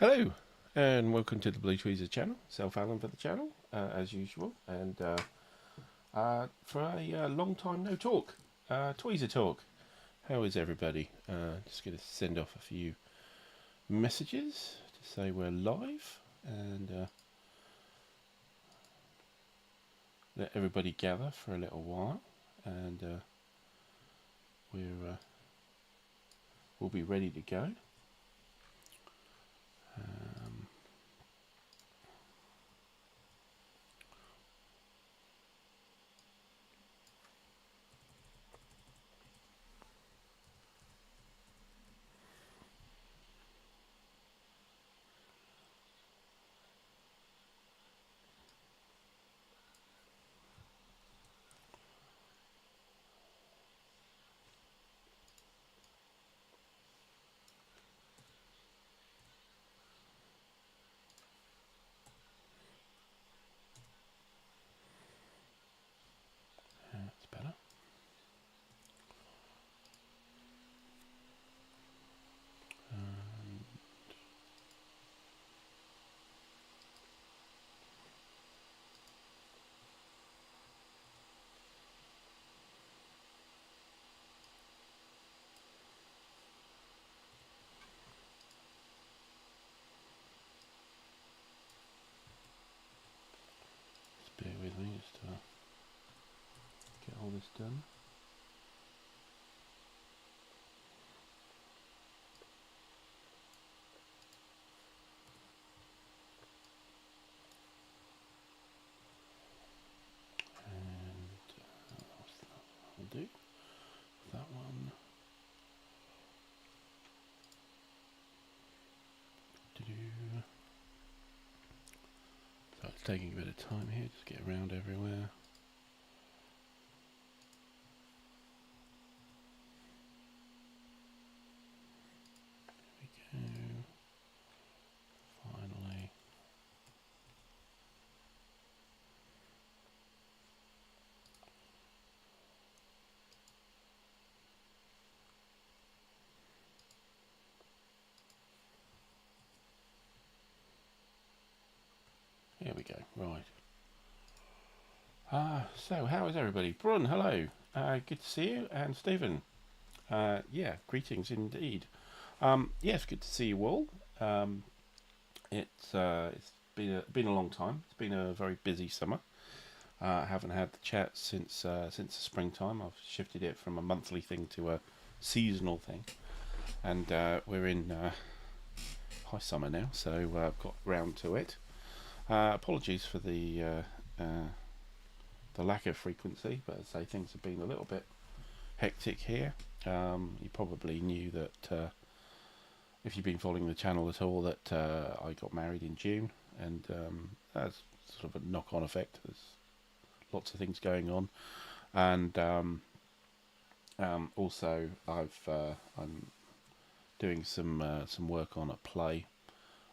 Hello, and welcome to the Blue Tweezer channel. Self-Alan for the channel, as usual, and for a long time no talk, Tweezer talk. How is everybody? Just going to send off a few messages to say we're live, and let everybody gather for a little while, and we'll be ready to go. That's better. Bear with me just to get all this done. And I'll do that one. So it's taking a bit of time here, just get around everywhere. There we go. Finally. Here we go, right. So how is everybody? Brun, hello. Good to see you. And Stephen. Yeah, greetings indeed. Yes, good to see you all. It's been a long time. It's been a very busy summer. I haven't had the chat since the springtime. I've shifted it from a monthly thing to a seasonal thing, and we're in high summer now, so I've got round to it. Apologies for the lack of frequency, but as I say, things have been a little bit hectic here. You probably knew that if you've been following the channel at all, that I got married in June, and that's sort of a knock-on effect. There's lots of things going on, and also I'm doing some work on a play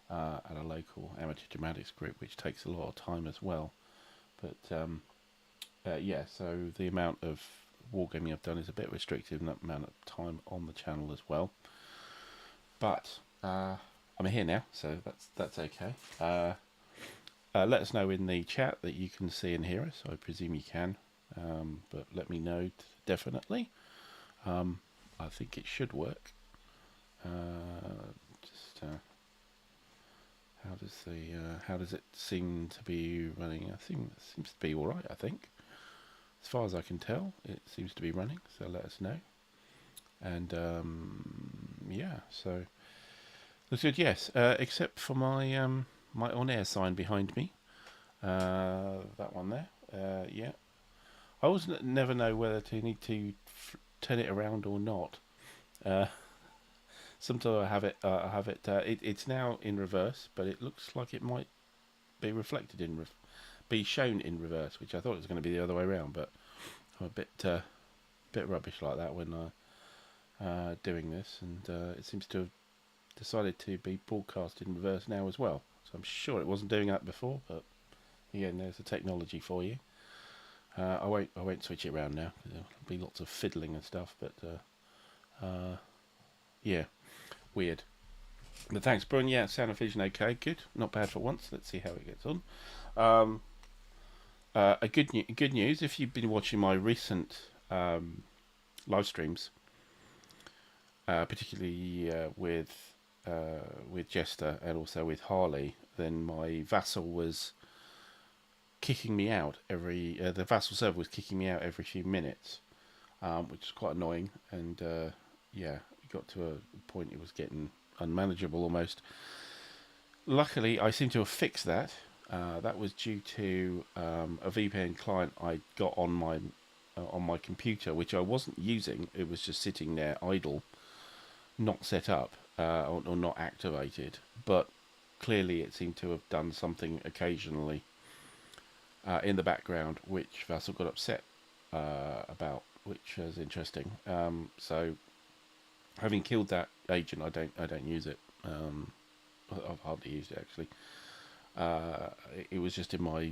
at a local amateur dramatics group, which takes a lot of time as well. But yeah, so the amount of wargaming I've done is a bit restricted in that amount of time on the channel as well. But I'm here now, so that's okay. Let us know in the chat that you can see and hear us. I presume you can, but let me know definitely. I think it should work. How does it seem to be running? I think it seems to be all right. I think, as far as I can tell, it seems to be running. So let us know. And yeah, so looks good. Yes, except for my my on-air sign behind me. That one there. Yeah, I always never know whether to need to turn it around or not. Sometimes I have it. It's now in reverse, but it looks like it might be reflected in, be shown in reverse, which I thought it was going to be the other way around. But I'm a bit rubbish like that when doing this, and it seems to have decided to be broadcast in reverse now as well. So I'm sure it wasn't doing that before, but again, there's the technology for you. I won't switch it around now. There'll be lots of fiddling and stuff, but yeah, weird. But thanks, Brun. Yeah, sound and vision okay. Good. Not bad for once. Let's see how it gets on. Um, good news. If you've been watching my recent live streams, particularly with Jester and also with Harley, then my vassal was kicking me out every. The vassal server was kicking me out every few minutes, which is quite annoying. And yeah, it got to a point it was getting unmanageable almost. Luckily, I seem to have fixed that. That was due to a VPN client I got on my computer, which I wasn't using. It was just sitting there idle, not set up or not activated. But clearly, it seemed to have done something occasionally in the background, which Vassal got upset about, which is interesting. So, having killed that agent, I don't use it. I've hardly used it actually. It was just in my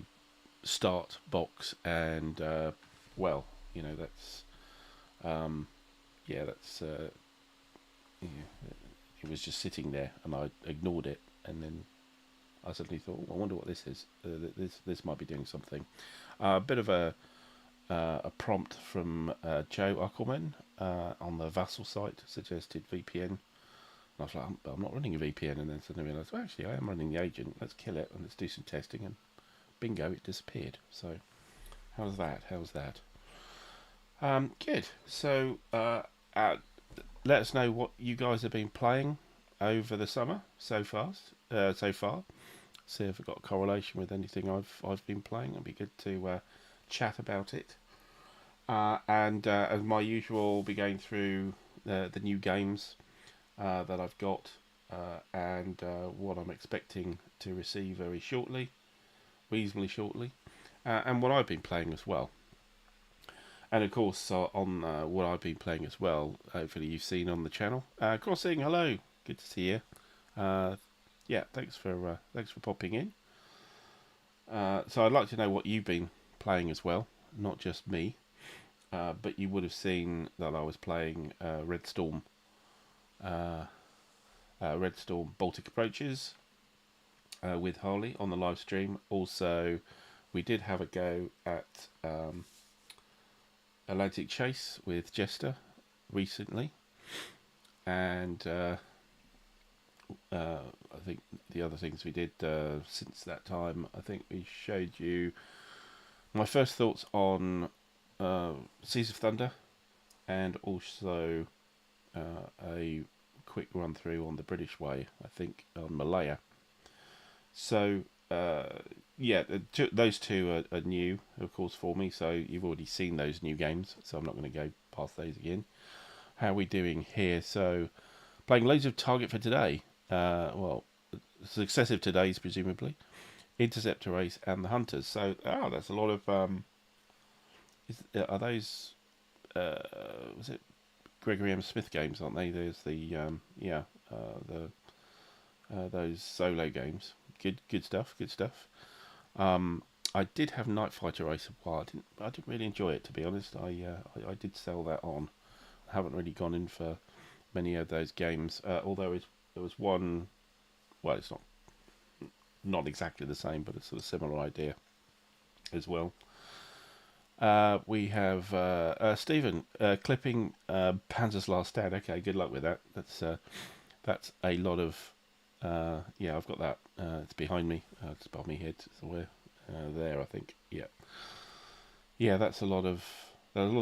start box, and well, you know, that's yeah, that's yeah, it was just sitting there, and I ignored it, and then I suddenly thought, I wonder what this is. This might be doing something. A bit of a prompt from Joe Uckelman on the Vassal site suggested VPN. I was like, I'm not running a VPN, and then suddenly realised, well, actually, I am running the agent. Let's kill it, and let's do some testing, and bingo, it disappeared. So, how's that? Good. So, let us know what you guys have been playing over the summer so far. See if I've got a correlation with anything I've been playing. It'd be good to chat about it. And as my usual, we'll be going through the new games that I've got and what I'm expecting to receive reasonably shortly, and what I've been playing as well. And of course, on what I've been playing as well, hopefully you've seen on the channel. Crossing, hello, good to see you. Yeah, thanks for popping in. So I'd like to know what you've been playing as well, not just me. But you would have seen that I was playing Red Storm Baltic Approaches with Harley on the live stream. Also, we did have a go at Atlantic Chase with Jester recently, and I think the other things we did since that time, I think we showed you my first thoughts on Seas of Thunder, and also a quick run through on the British way, I think, on Malaya. So yeah, those two are new, of course, for me. So you've already seen those new games, so I'm not going to go past those again. How are we doing here? So playing loads of Target for Today. Well, successive todays presumably, Interceptor Race and the Hunters. So that's a lot of are those was it Gregory M. Smith games, aren't they? There's the those solo games. Good stuff. I did have Night Fighter Race a while. I didn't really enjoy it, to be honest. I did sell that on. I haven't really gone in for many of those games. Although there was one. Well, it's not exactly the same, but a sort of similar idea as well. We have Stephen clipping Panzer's Last Stand. Okay, good luck with that. That's a lot of yeah. I've got that. It's behind me. It's above my head somewhere there, I think. Yeah. That's a lot of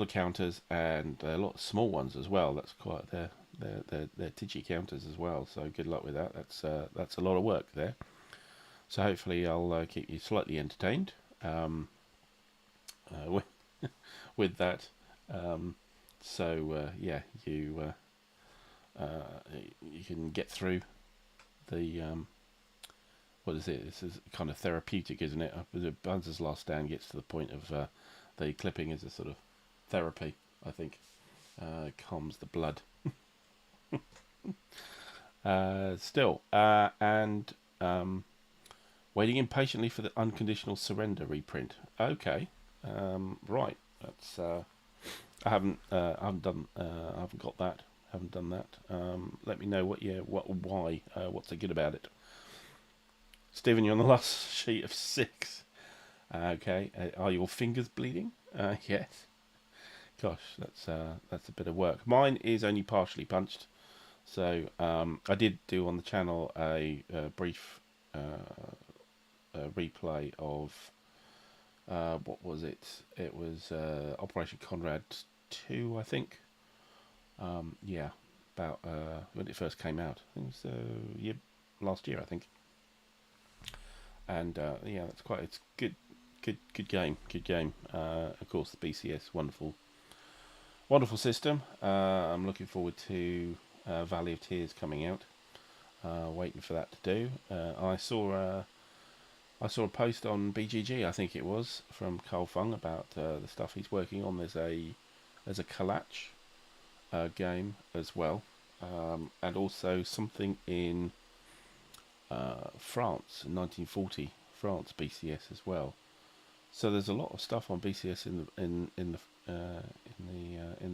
counters, and a lot of small ones as well. That's quite they're titchy counters as well. So good luck with that. That's a lot of work there. So hopefully I'll keep you slightly entertained. With that, yeah, you can get through the what is it? This is kind of therapeutic, isn't it? The Panzer's Last Stand gets to the point of the clipping is a sort of therapy. I think calms the blood. Still, and waiting impatiently for the Unconditional Surrender reprint. Okay. Right, that's I haven't got that. Haven't done that. Let me know why, what's so good about it. Stephen, you're on the last sheet of 6. Okay, are your fingers bleeding? Yes. Gosh, that's a bit of work. Mine is only partially punched, so I did do on the channel a brief replay of what was it? It was Operation Conrad 2, I think. Yeah, about when it first came out. I think it was last year, I think. And yeah, it's good game. Of course, the BCS, wonderful system. I'm looking forward to Valley of Tears coming out. Waiting for that to do. I saw a post on BGG, I think it was, from Carl Fung about the stuff he's working on. There's a Kalach game as well, and also something in France, 1940 France BCS as well. So there's a lot of stuff on BCS in the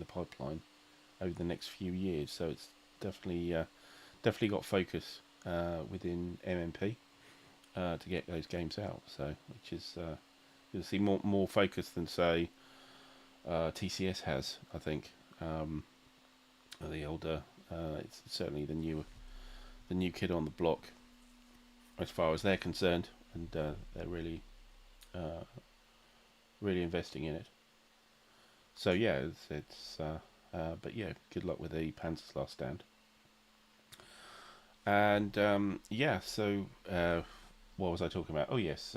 pipeline over the next few years. So it's definitely got focus within MMP to get those games out. So which is you'll see more focus than say TCS has, I think. The older, it's certainly the new kid on the block as far as they're concerned, and they're really investing in it. So yeah, it's but yeah, good luck with the Panzer's Last Stand. And yeah, so what was I talking about? Oh yes,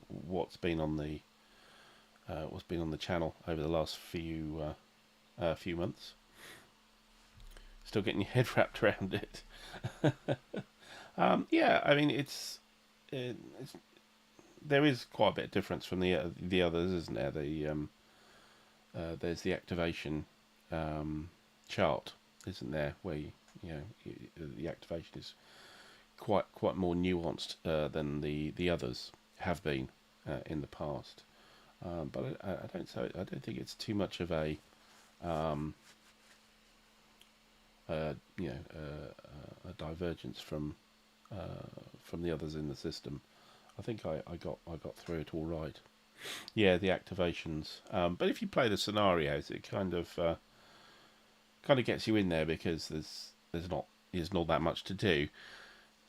what's been on the channel over the last few months. Still getting your head wrapped around it. Yeah, I mean it's there is quite a bit of difference from the others, isn't there? There's the activation chart, isn't there, where the activation is quite more nuanced than the others have been in the past. But I don't think it's too much of a a divergence from the others in the system. I think I got through it all right. Yeah, the activations. But if you play the scenarios, it kind of gets you in there because there's not that much to do.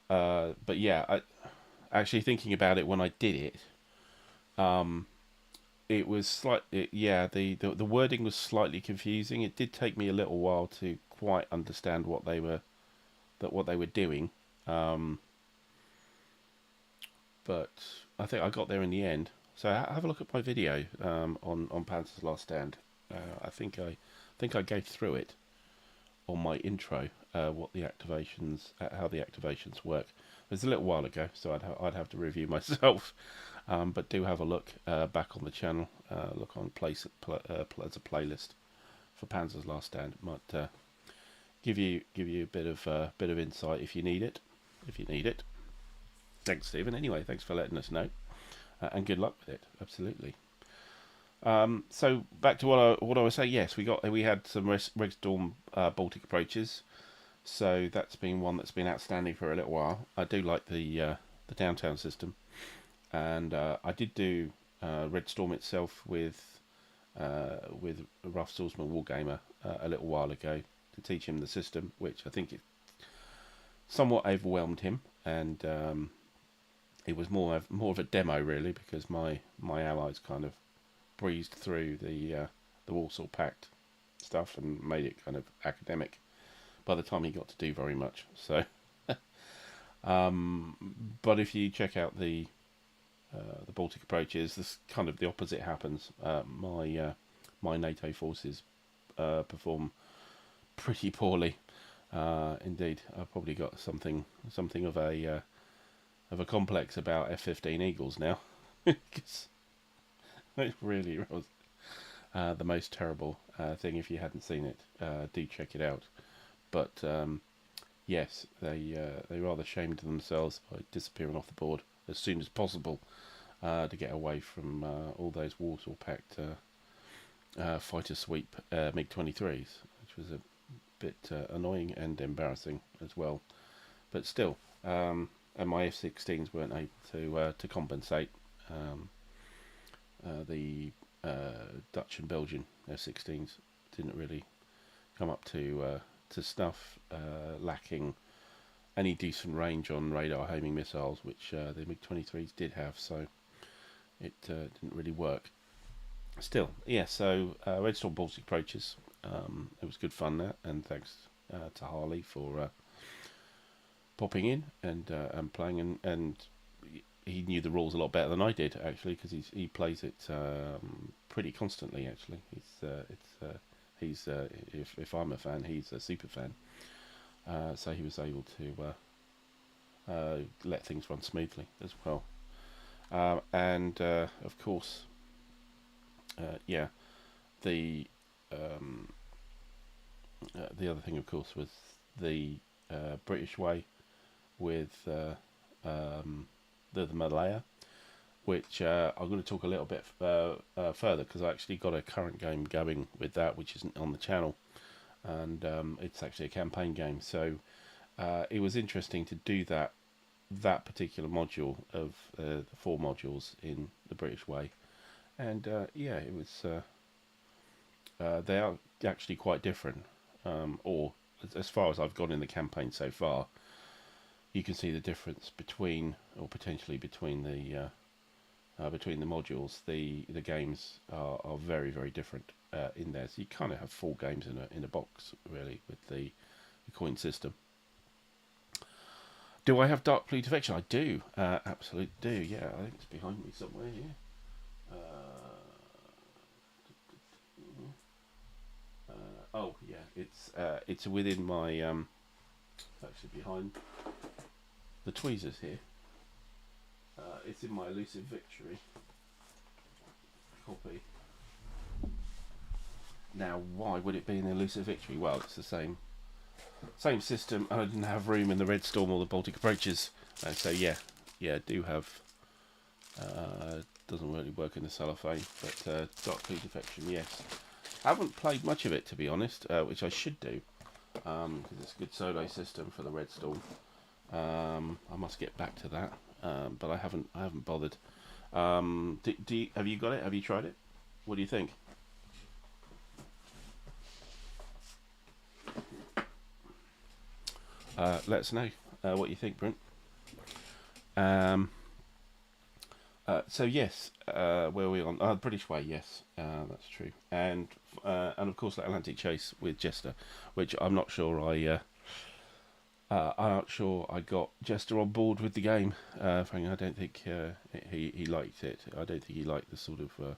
But yeah, actually thinking about it when I did it, it was slightly the wording was slightly confusing. It did take me a little while to quite understand what they were doing. But I think I got there in the end. So have a look at my video on Panzer's Last Stand. I think I gave through it on my intro. What the activations, how the activations work. It was a little while ago, so I'd have to review myself. But do have a look back on the channel. Look on as a playlist for Panzer's Last Stand. Might give you a bit of insight if you need it. Thanks, Stephen. Anyway, thanks for letting us know, and good luck with it. Absolutely. So back to what I was saying. Yes, we had some Regstorm Baltic approaches. So that's been one that's been outstanding for a little while. I do like the downtown system, and I did do Red Storm itself with Rough Swordsman Wargamer a little while ago to teach him the system, which I think it somewhat overwhelmed him, and it was more of a demo really, because my allies kind of breezed through the Warsaw Pact stuff and made it kind of academic by the time he got to do very much. So, but if you check out the Baltic approaches, this kind of the opposite happens. My NATO forces perform pretty poorly. Indeed, I've probably got something of a complex about F-15 Eagles now, because it really was the most terrible thing. If you hadn't seen it, do check it out. But yes, they rather shamed themselves by disappearing off the board as soon as possible to get away from all those Warsaw Pact fighter sweep MiG-23s, which was bit annoying and embarrassing as well. But still, and my F-16s weren't able to compensate. The Dutch and Belgian F-16s didn't really come up to snuff, lacking any decent range on radar homing missiles, which the MiG-23s did have, so it didn't really work. Still, yeah, so Red Storm Baltic approaches. It was good fun there, and thanks to Harley for popping in and playing, and he knew the rules a lot better than I did, actually, because he plays it pretty constantly, actually. If I'm a fan, he's a super fan. So he was able to let things run smoothly as well. And of course, yeah, the other thing, of course, was the British way with the Whaddaya, which I'm going to talk a little bit further, because I actually got a current game going with that, which isn't on the channel, and it's actually a campaign game. So it was interesting to do that particular module of the 4 modules in the British way, and yeah, it was. They are actually quite different, or as far as I've gone in the campaign so far, you can see the difference between, or potentially between the modules. The games are very, very different in there. So you kind of have 4 games in a box, really, with the coin system. Do I have Dark Blue Defection? I do, absolutely do. Yeah, I think it's behind me somewhere here. Oh yeah, it's within my actually behind the tweezers here. It's in my Elusive Victory copy. Now, why would it be an Elusive Victory? Well, it's the same system, and I didn't have room in the Red Storm or the Baltic Approaches, so yeah, do have. Doesn't really work in the cellophane, but Dark Blue Defection, yes. I haven't played much of it, to be honest, which I should do, because it's a good solo system for the Red Storm. I must get back to that, but I haven't bothered. Have you got it? Have you tried it? What do you think? Let us know what you think, Brent. So yes, where are we on? British Way, yes, that's true, and of course the Atlantic Chase with Jester, which I'm not sure I'm not sure I got Jester on board with the game. Frankly, I don't think he liked it. I don't think he liked the sort of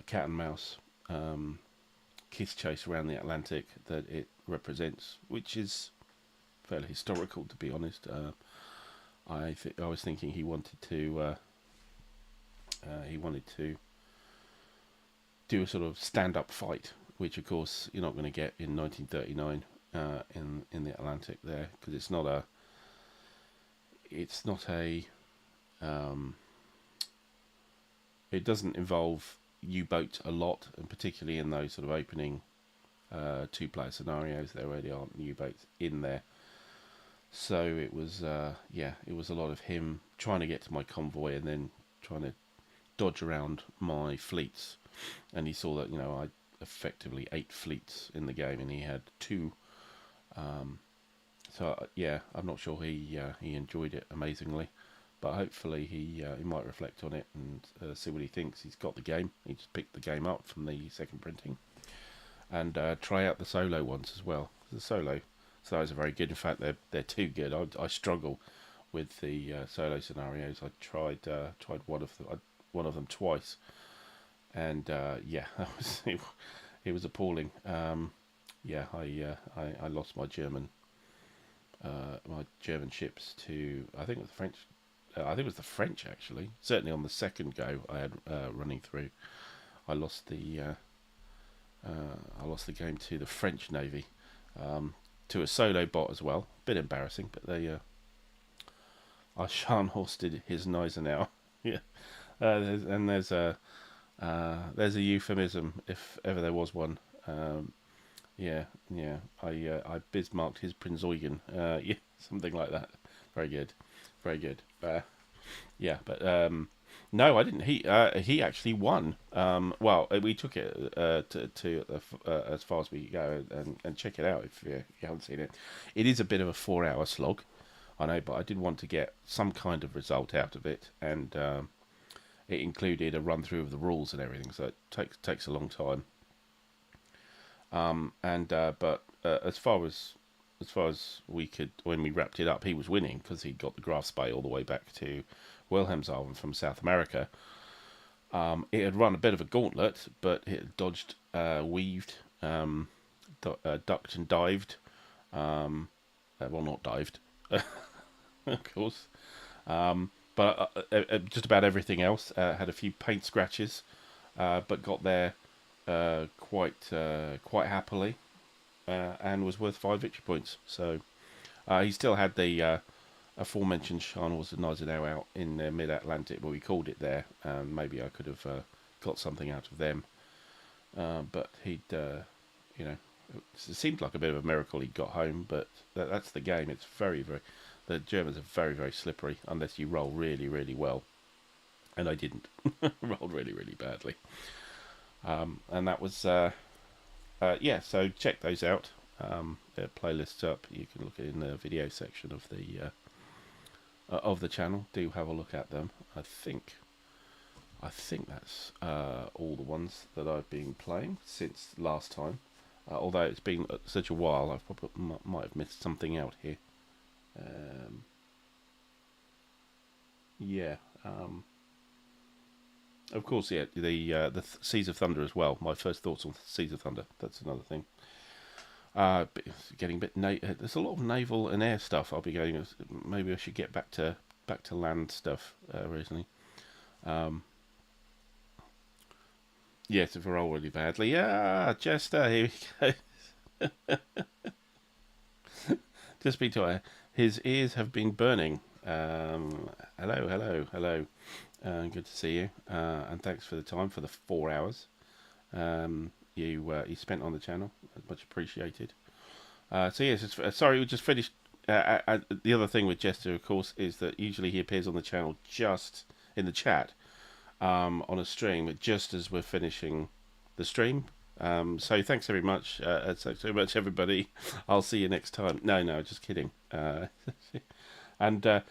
cat and mouse kiss chase around the Atlantic that it represents, which is fairly historical, to be honest. I was thinking he wanted to do a sort of stand-up fight, which of course you're not going to get in 1939 in the Atlantic there, because it's not a it doesn't involve U-boats a lot, and particularly in those sort of opening 2-player scenarios, there already aren't U-boats in there. So it was, it was a lot of him trying to get to my convoy and then trying to dodge around my fleets. And he saw that, I effectively 8 fleets in the game, and he had 2. So yeah, I'm not sure he enjoyed it amazingly, but hopefully he might reflect on it and see what he thinks. He's got the game. He just picked the game up from the second printing, and try out the solo ones as well. The solo. So those are very good. In fact, they're too good. I struggle with the solo scenarios. I tried one of them twice, and yeah, it was appalling. I lost my German ships to, I think it was the French. I think it was the French, actually. Certainly on the second go I had running through, I lost the game to the French Navy. To a solo bot as well. Bit embarrassing, but they I Scharnhorsted his Gneisenau. Yeah, there's a euphemism, if ever there was one, Yeah, yeah. I Bismarcked his Prinz Eugen. Yeah, something like that. Very good, very good. Yeah, but no, I didn't. He actually won. Well, we took it to as far as we could go, and check it out if you haven't seen it. It is a bit of a 4 hour slog, I know, but I did want to get some kind of result out of it, and it included a run through of the rules and everything, so it takes a long time. And but as far as we could, when we wrapped it up, he was winning because he'd got the Grafspay all the way back to Wilhelmshaven from South America. It had run a bit of a gauntlet, but it had dodged, weaved, ducked and dived. Well, not dived, of course. But just about everything else had a few paint scratches, but got there quite happily, and was worth 5 victory points. So he still had the aforementioned Charles and Gneisenau out in the mid-Atlantic, but we called it there, and maybe I could have got something out of them. But you know, it seemed like a bit of a miracle he got home, but that's the game. It's very, very, the Germans are very, very slippery unless you roll really, really well. And I didn't. Rolled really, really badly. And that was, yeah, so check those out. The playlist's up. You can look at it in the video section of the channel. Do have a look at them. I think that's all the ones that I've been playing since last time. Although it's been such a while, I probably might have missed something out here. Yeah. Of course, yeah. The Seas of Thunder as well. My first thoughts on Seas of Thunder. That's another thing. Getting a bit. There's a lot of naval and air stuff. I'll be going. Maybe I should get back to land stuff recently. Yes, if I roll really badly. Yeah, Jester. Here we go. Just be to his ears have been burning. Hello, hello, hello. Good to see you, and thanks for the time for the 4 hours you spent on the channel. Much appreciated. So yes, sorry, we just finished. The other thing with Jester, of course, is that usually he appears on the channel just in the chat on a stream, just as we're finishing the stream. So thanks very much. Thanks very much, everybody. I'll see you next time. No, just kidding. And the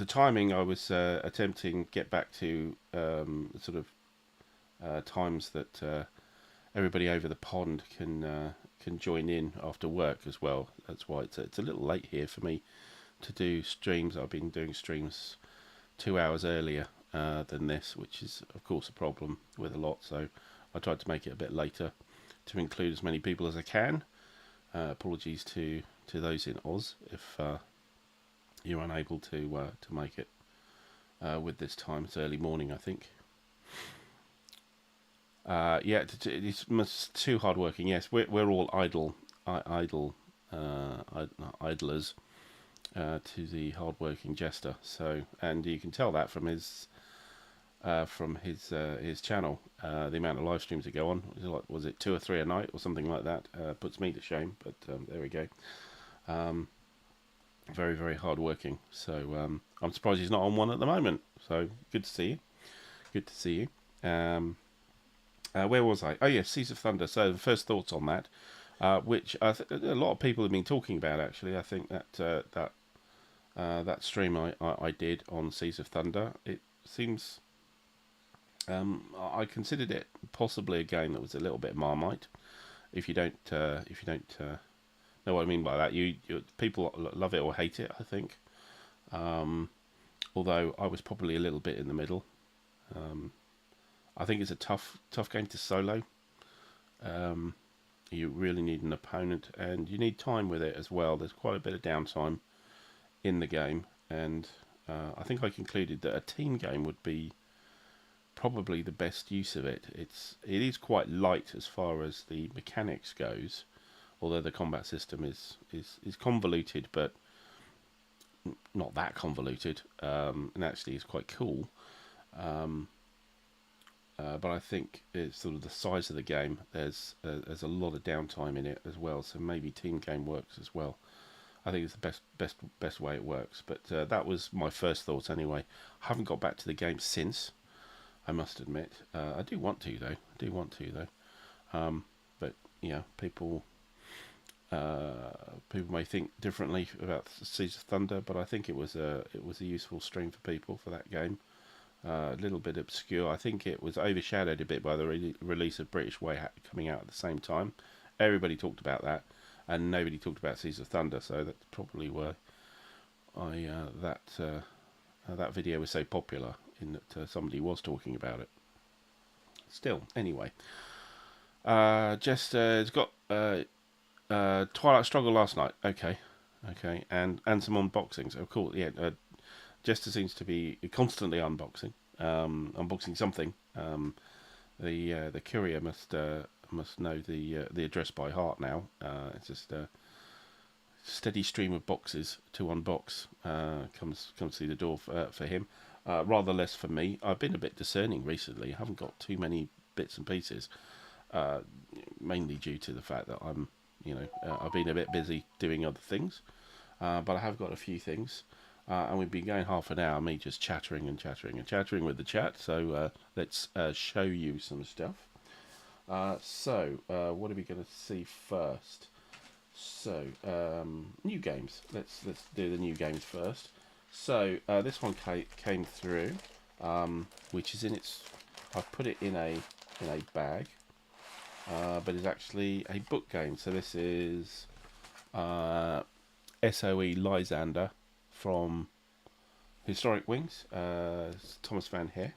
timing I was attempting get back to sort of times that everybody over the pond can join in after work as well. That's why it's a little late here for me to do streams. I've been doing streams 2 hours earlier than this, which is of course a problem with a lot. So I tried to make it a bit later to include as many people as I can. Apologies to those in Oz if you're unable to make it with this time. It's early morning, I think. Yeah, it's too hard working. Yes, we're all idlers to the hard working Jester. So, and you can tell that from his channel. The amount of live streams that go on, was it 2 or 3 a night or something like that? Puts me to shame. But there we go. Very, very hard working. So I'm surprised he's not on one at the moment. So good to see you. Good to see you. Where was I? Oh yeah, Seas of Thunder. So the first thoughts on that, which a lot of people have been talking about. Actually, I think that that stream I did on Seas of Thunder, it seems I considered it possibly a game that was a little bit Marmite. If you don't know what I mean by that, you people love it or hate it. I think, although I was probably a little bit in the middle. I think it's a tough game to solo. You really need an opponent, and you need time with it as well. There's quite a bit of downtime in the game, and I think I concluded that a team game would be probably the best use of it. It is quite light as far as the mechanics goes, although the combat system is convoluted, but not that convoluted, and actually is quite cool. but I think it's sort of the size of the game. There's a lot of downtime in it as well, so maybe team game works as well. I think it's the best way it works. But that was my first thoughts anyway. I haven't got back to the game since, I must admit. I do want to though. But yeah, people may think differently about Seas of Thunder, but I think it was a useful stream for people for that game. A little bit obscure. I think it was overshadowed a bit by the release of British Way coming out at the same time. Everybody talked about that, and nobody talked about Seas of Thunder, so that's probably why that video was so popular, in that somebody was talking about it. Still, anyway, Jester got Twilight Struggle last night. Okay, and some unboxings. Of course, yeah. Jester seems to be constantly unboxing something. The courier must know the address by heart now. It's just a steady stream of boxes to unbox comes through the door for him. Rather less for me. I've been a bit discerning recently. I haven't got too many bits and pieces, mainly due to the fact that I've been a bit busy doing other things. But I have got a few things. And we've been going half an hour, me just chattering with the chat. So let's show you some stuff. So what are we going to see first? So new games. Let's do the new games first. So this one came through, which is in its. I've put it in a bag, but it's actually a book game. So this is SOE Lysander from Historic Wings, Thomas Van Heer.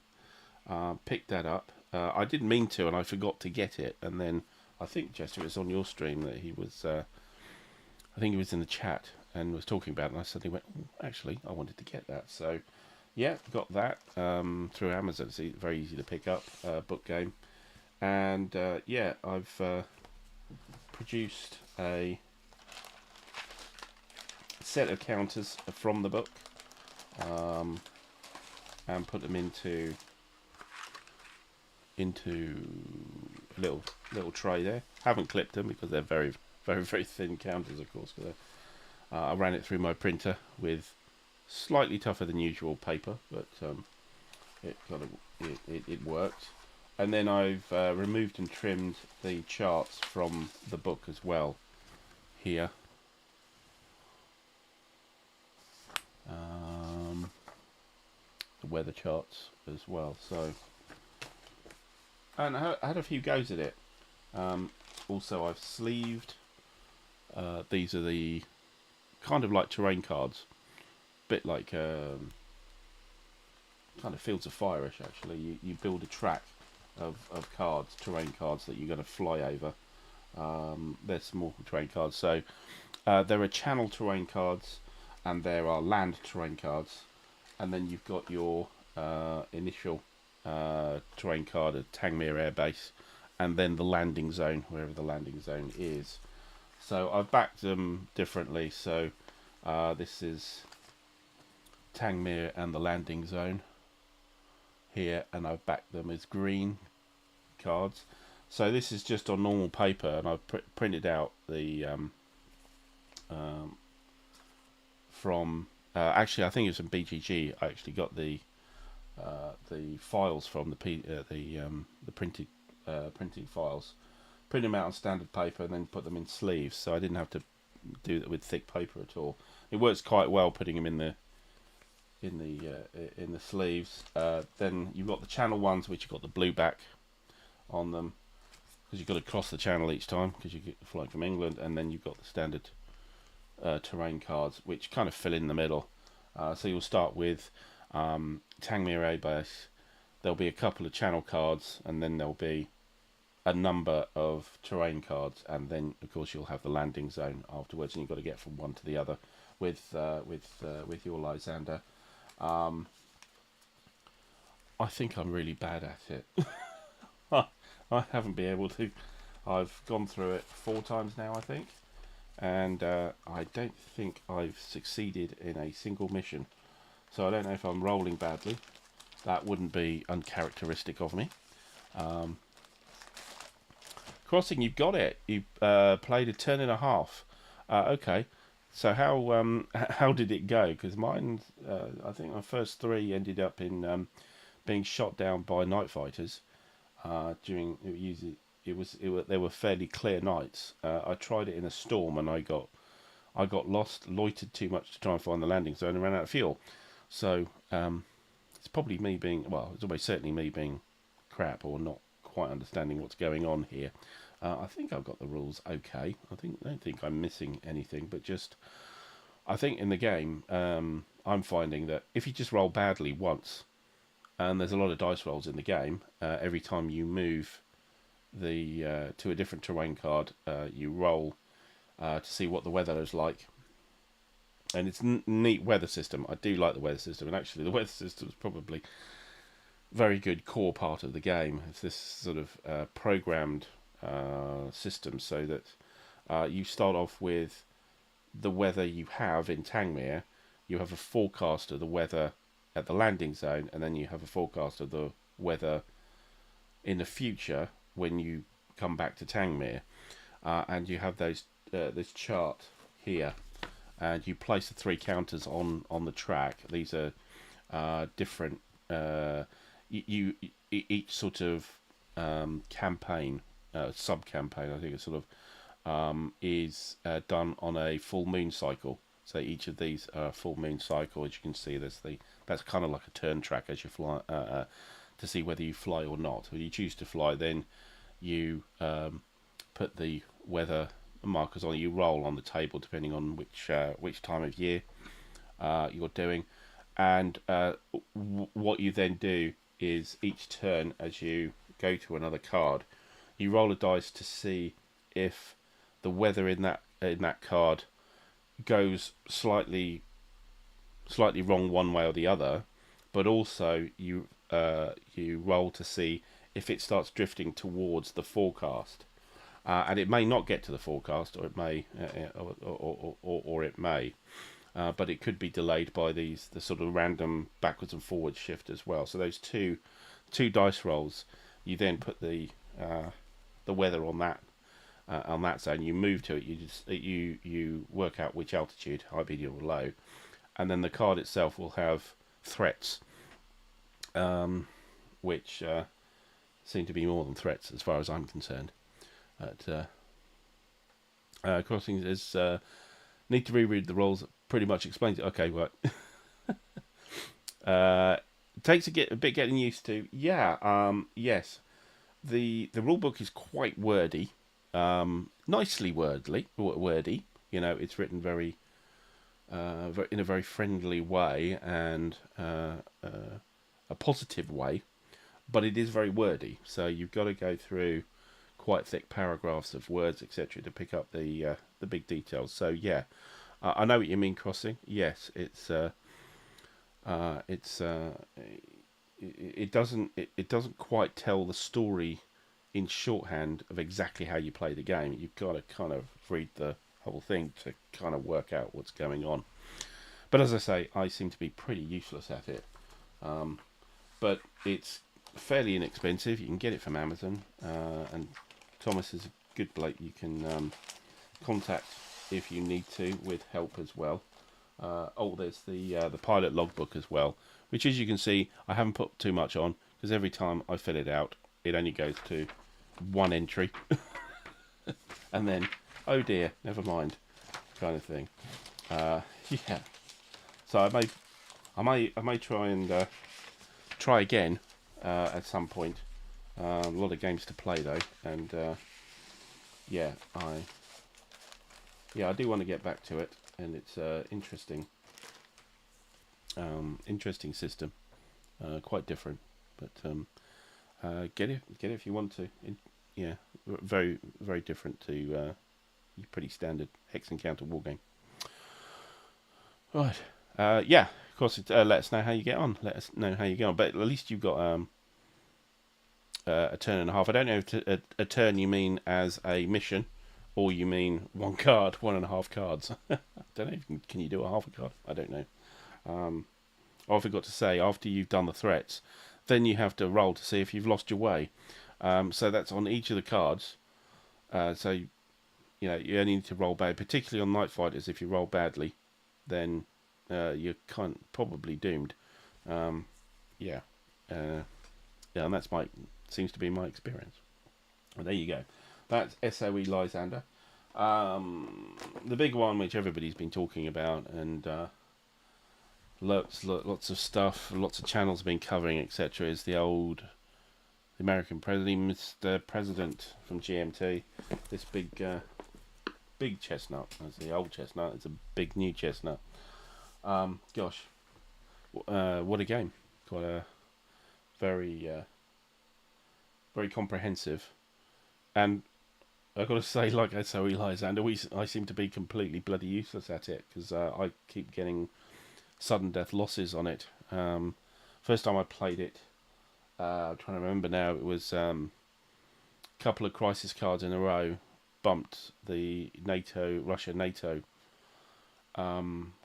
Picked that up. I didn't mean to, and I forgot to get it. And then I think, Jester, it was on your stream that he was. I think he was in the chat and was talking about it. And I suddenly went, oh, actually, I wanted to get that. So, yeah, got that through Amazon. It's very easy to pick up. Book game, and yeah, I've produced a set of counters from the book, and put them into a little tray there. Haven't clipped them because they're very thin counters, of course. Because I ran it through my printer with slightly tougher than usual paper, but it worked. And then I've removed and trimmed the charts from the book as well here. The weather charts as well. So, and I had a few goes at it. Also, I've sleeved. These are the kind of like terrain cards, bit like kind of Fields of Fire-ish. Actually, you build a track of cards, terrain cards that you're going to fly over. They're small terrain cards. So there are channel terrain cards, and there are land terrain cards, and then you've got your initial terrain card at Tangmere Air Base, and then the landing zone, wherever the landing zone is. So I've backed them differently. So this is Tangmere and the landing zone here, and I've backed them as green cards. So this is just on normal paper, and I've printed out the from actually I think it was from BGG. I actually got the files from the printed printing files, print them out on standard paper, and then put them in sleeves. So I didn't have to do that with thick paper at all. It works quite well putting them in the sleeves. Then you've got the channel ones, which you've got the blue back on them, because you've got to cross the channel each time because you get flying from England. And then you've got the standard terrain cards, which kind of fill in the middle. So you'll start with Tangmere Air Base. There'll be a couple of channel cards, and then there'll be a number of terrain cards, and then of course you'll have the landing zone afterwards, and you've got to get from one to the other with your Lysander. I think I'm really bad at it. I haven't been able to. I've gone through it 4 times now, I think, and I don't think I've succeeded in a single mission. So I don't know if I'm rolling badly. That wouldn't be uncharacteristic of me. Crossing, you've got it. You played a turn and a half. Okay. So how did it go? Because mine, I think my first three ended up in being shot down by night fighters. During they were fairly clear nights. I tried it in a storm and I got lost, loitered too much to try and find the landing zone and ran out of fuel. So it's probably me being, well, it's almost certainly me being crap or not quite understanding what's going on here. I think I've got the rules okay. I don't think I'm missing anything, but just I think in the game I'm finding that if you just roll badly once, and there's a lot of dice rolls in the game, every time you move the to a different terrain card, you roll to see what the weather is like. And it's a neat weather system. I do like the weather system, and actually the weather system is probably very good core part of the game. It's this sort of programmed system so that you start off with the weather you have in Tangmere. You have a forecast of the weather at the landing zone, and then you have a forecast of the weather in the future when you come back to Tangmere, and you have those this chart here, and you place the three counters on the track. These are different. Each sort of campaign, sub-campaign, I think it's sort of is done on a full moon cycle. So each of these are a full moon cycle. As you can see, that's kind of like a turn track as you fly to see whether you fly or not. When you choose to fly, then you put the weather markers on. You roll on the table depending on which time of year you're doing, and what you then do is each turn as you go to another card, you roll a dice to see if the weather in that card goes slightly wrong one way or the other, but also you roll to see if it starts drifting towards the forecast, and it may not get to the forecast, or it may, or it may, but it could be delayed by the sort of random backwards and forwards shift as well. So those two dice rolls, you then put the weather on that zone. You move to it. You work out which altitude, high, medium, or low, and then the card itself will have threats, which seem to be more than threats as far as I'm concerned. Crossing is need to reread the rules. Pretty much explains it. Okay, right. Takes a bit getting used to. Yeah. Yes. The rule book is quite wordy. Nicely wordy. You know, it's written very in a very friendly way and a positive way, but it is very wordy. So you've got to go through quite thick paragraphs of words, etc., to pick up the big details. So yeah, I know what you mean. Crossing. Yes, it doesn't quite tell the story in shorthand of exactly how you play the game. You've got to kind of read the whole thing to kind of work out what's going on. But as I say, I seem to be pretty useless at it. But it's fairly inexpensive. You can get it from Amazon, and Thomas is a good bloke you can contact if you need to with help as well. There's the pilot logbook as well, which, as you can see, I haven't put too much on because every time I fill it out, it only goes to one entry, and then oh dear, never mind, kind of thing. Yeah. So I may try and try again at some point. A lot of games to play though, and yeah, I do want to get back to it, and it's interesting system, quite different, but get it if you want to. Yeah, very very different to your pretty standard hex encounter wargame. Right. Yeah, of course. Let us know how you get on. Let us know how you get on. But at least you've got a turn and a half. I don't know if a turn you mean as a mission, or you mean one card, 1.5 cards. I don't know. Can you do a half a card? I don't know. I forgot to say, after you've done the threats, then you have to roll to see if you've lost your way. So that's on each of the cards. So you know, you only need to roll bad, particularly on night fighters. If you roll badly, then you're probably doomed. Yeah, yeah, and that's seems to be my experience. Well, there you go. That's SOE Lysander. The big one, which everybody's been talking about, and lots of stuff, lots of channels have been covering, etc., is the American president, Mr. President from GMT. This big chestnut. That's the old chestnut. It's a big new chestnut. Gosh, what a game! Got a very comprehensive, and I've got to say, like SOE Lysander, I seem to be completely bloody useless at it because I keep getting sudden death losses on it. First time I played it, I'm trying to remember now, it was a couple of crisis cards in a row bumped the Russia-NATO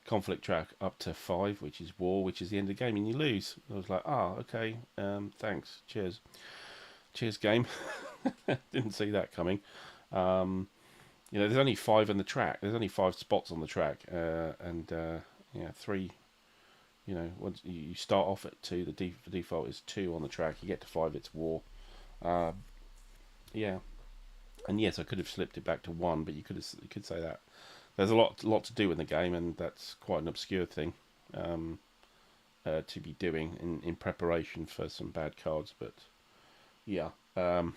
conflict track up to 5, which is war, which is the end of the game, and you lose. I was like, okay, thanks, cheers game. Didn't see that coming. You know, there's only 5 on the track. There's only 5 spots on the track, and 3. You know, once you start off at 2, the default is 2 on the track. You get to 5, it's war. Yeah, and yes, I could have slipped it back to 1, but you could say that. There's a lot to do in the game, and that's quite an obscure thing to be doing in preparation for some bad cards. But yeah, so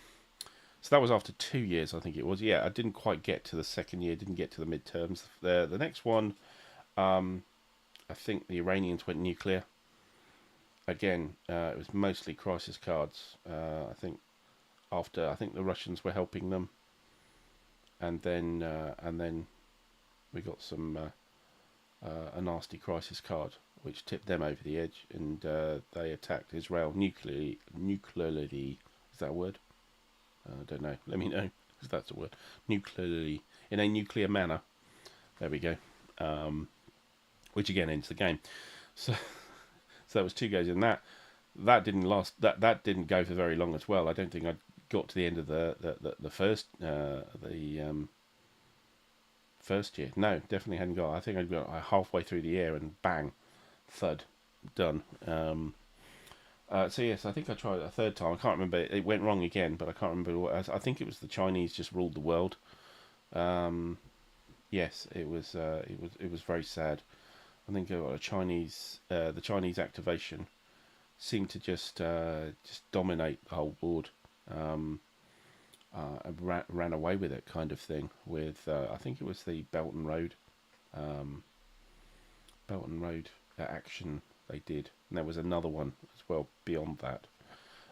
that was after 2 years, I think it was. Yeah, I didn't quite get to the second year, didn't get to the midterms. The next one, I think the Iranians went nuclear. Again, it was mostly crisis cards. I think the Russians were helping them, and then we got a nasty crisis card which tipped them over the edge, and they attacked Israel nuclearly. Is that a word? I don't know. Let me know if that's a word. Nuclearly, in a nuclear manner. There we go. Which again ends the game. So that was 2 goes in that. That didn't last. That didn't go for very long as well. I don't think I got to the end of the first year. No, definitely hadn't got. I think I'd got halfway through the year and bang, thud, done. So yes, I think I tried it a third time. I can't remember. It went wrong again, but I can't remember what. I think it was the Chinese just ruled the world. Yes, it was very sad. I think the Chinese activation seemed to just dominate the whole board, and ran away with it, kind of thing. With I think it was the Belt and Road action they did, and there was another one as well beyond that.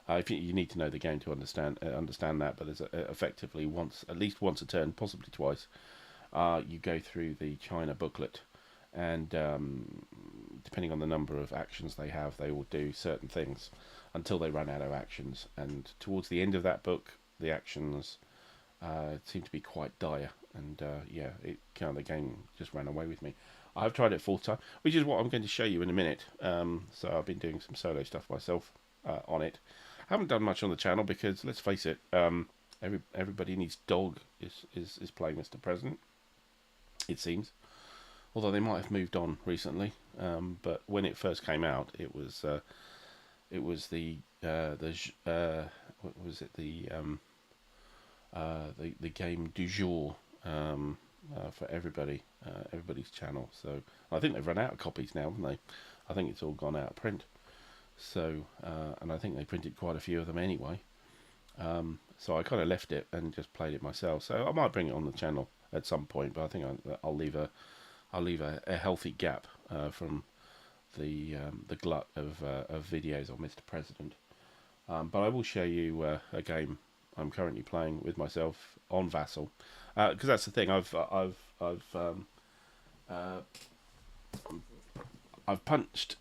If you need to know the game to understand that, but there's effectively at least once a turn, possibly twice. You go through the China booklet, and depending on the number of actions they have, they will do certain things until they run out of actions. And towards the end of that book, the actions seem to be quite dire, and yeah, the game just ran away with me. I've tried it full time, which is what I'm going to show you in a minute. So I've been doing some solo stuff myself on it. I haven't done much on the channel because, let's face it, everybody needs dog is playing Mr. President, it seems. Although they might have moved on recently, but when it first came out, it was the what was it, the game du jour for everybody's channel. So I think they've run out of copies now, haven't they? I think it's all gone out of print. So and I think they printed quite a few of them anyway. So I kind of left it and just played it myself. So I might bring it on the channel at some point, but I think I'll leave a healthy gap from the glut of videos on Mr. President. But I will show you a game I'm currently playing with myself on Vassal, because that's the thing. I've punched,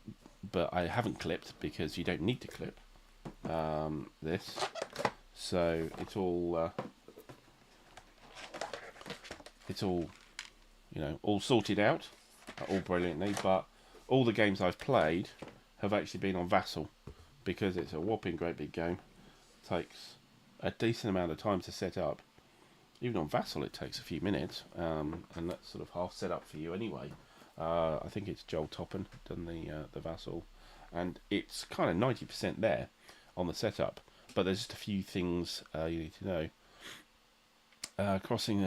but I haven't clipped because you don't need to clip this. So it's all all sorted out, all brilliantly. But all the games I've played have actually been on Vassal, because it's a whopping great big game. Takes a decent amount of time to set up. Even on Vassal, it takes a few minutes, and that's sort of half set up for you anyway. I think it's Joel Toppen done the Vassal, and it's kind of 90% there on the setup. But there's just a few things you need to know. Crossing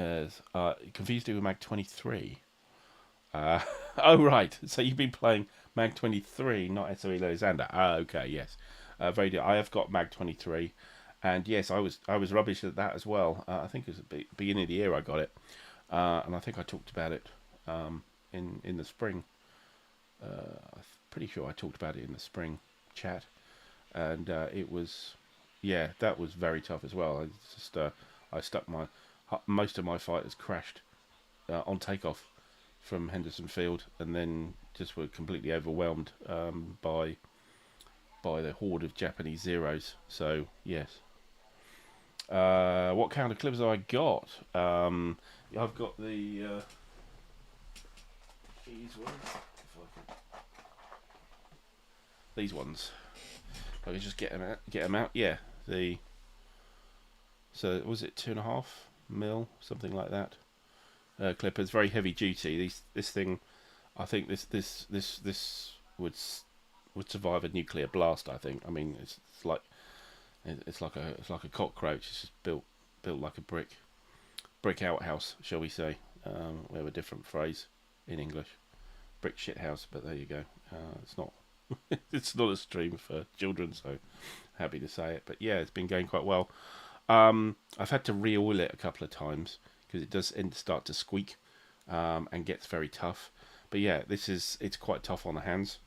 confused it with Mag 23. Oh right, so you've been playing Mag 23, not SOE Lysander. Okay, yes, very good. I have got Mag 23. And yes, I was rubbish at that as well. I think it was at the beginning of the year I got it, and I think I talked about it in the spring. I'm pretty sure I talked about it in the spring chat, and it was, yeah, that was very tough as well. I stuck most of my fighters crashed on takeoff from Henderson Field, and then just were completely overwhelmed by the horde of Japanese zeros. So yes. What kind of clips have I got? I've got the these ones. These ones. I can just get them out. Yeah. So was it 2.5 mil, something like that? Clip. It's very heavy duty. This thing, I think this would survive a nuclear blast. I think. I mean, it's like a cockroach. It's just built like a brick outhouse, shall we say? We have a different phrase in English, brick shit house. But there you go. It's not it's not a stream for children, so happy to say it. But yeah, it's been going quite well. I've had to re-oil it a couple of times because it does start to squeak and gets very tough. But yeah, it's quite tough on the hands,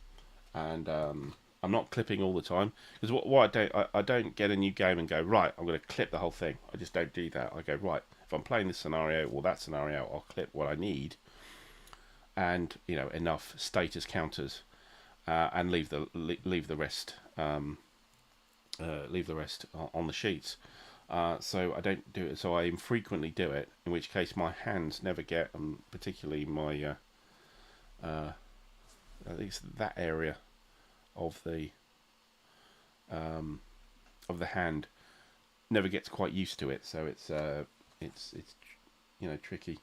and I'm not clipping all the time because what I don't get a new game and go, right, I'm going to clip the whole thing. I just don't do that. I go, right, if I'm playing this scenario or that scenario, I'll clip what I need, and enough status counters, and leave the rest on the sheets. So I don't do it. So I infrequently do it, in which case my hands never get, particularly my at least that area of the hand never gets quite used to it, so it's tricky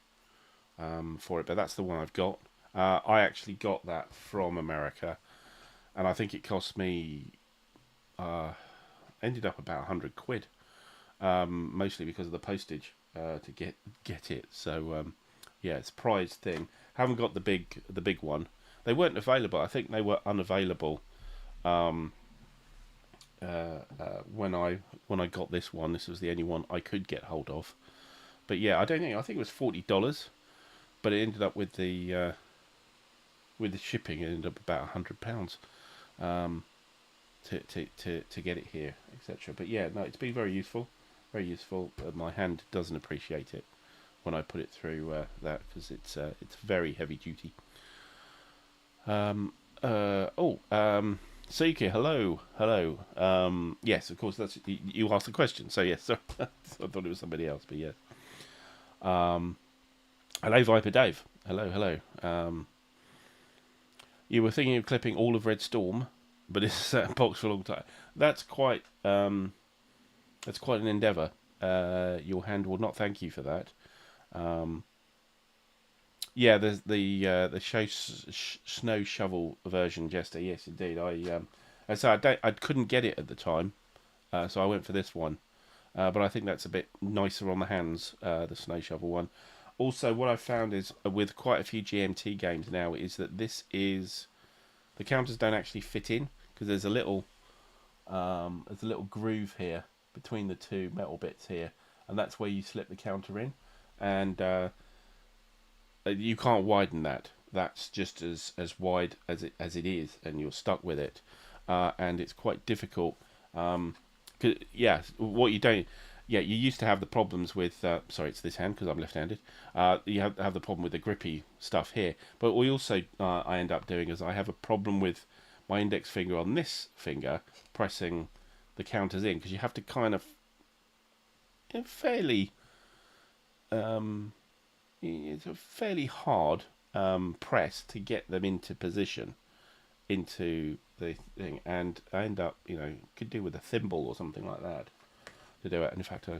for it. But that's the one I've got. I actually got that from America, and I think it cost me ended up about £100, mostly because of the postage to get it. So yeah, it's a prized thing. Haven't got the big one. They weren't available. I think they were unavailable when I got this one. This was the only one I could get hold of. But yeah, I think it was $40, but it ended up with the shipping. It ended up about £100 to get it here, etc. But yeah, no, it's been very useful, very useful. My hand doesn't appreciate it when I put it through that, because it's very heavy duty. Seiki, hello. Yes, of course, that's you asked the question, so yes. So I thought it was somebody else, but yes. Hello, Viper Dave. Hello. You were thinking of clipping all of Red Storm, but it's sat in box for a long time. That's quite an endeavour. Your hand will not thank you for that. Yeah, there's the snow shovel version, Jester. Yes, indeed. I couldn't get it at the time, so I went for this one. But I think that's a bit nicer on the hands, the snow shovel one. Also, what I've found is with quite a few GMT games now is that the counters don't actually fit in, because there's a little groove here between the two metal bits here, and that's where you slip the counter in, and you can't widen that. That's just as wide as it is, and you're stuck with it, and it's quite difficult. Yeah, what you don't. Yeah, you used to have the problems with. Sorry, it's this hand because I'm left-handed. You have the problem with the grippy stuff here, but we also I end up doing is I have a problem with my index finger on this finger pressing the counters in, because you have to kind of fairly it's a fairly hard press to get them into position into the thing, and I end up could do with a thimble or something like that to do it. And in fact, I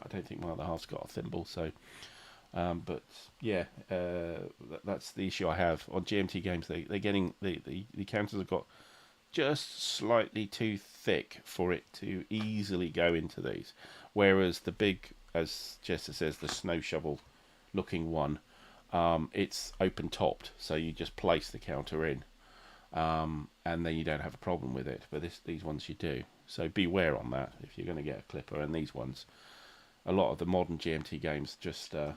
don't think my other half's got a thimble. So, but yeah, that's the issue I have on GMT games. They're getting the counters have got just slightly too thick for it to easily go into these, whereas the big, as Jester says, the snow shovel looking one, it's open topped, so you just place the counter in, and then you don't have a problem with it. But these ones you do, so beware on that if you're going to get a clipper. And these ones, a lot of the modern GMT games just a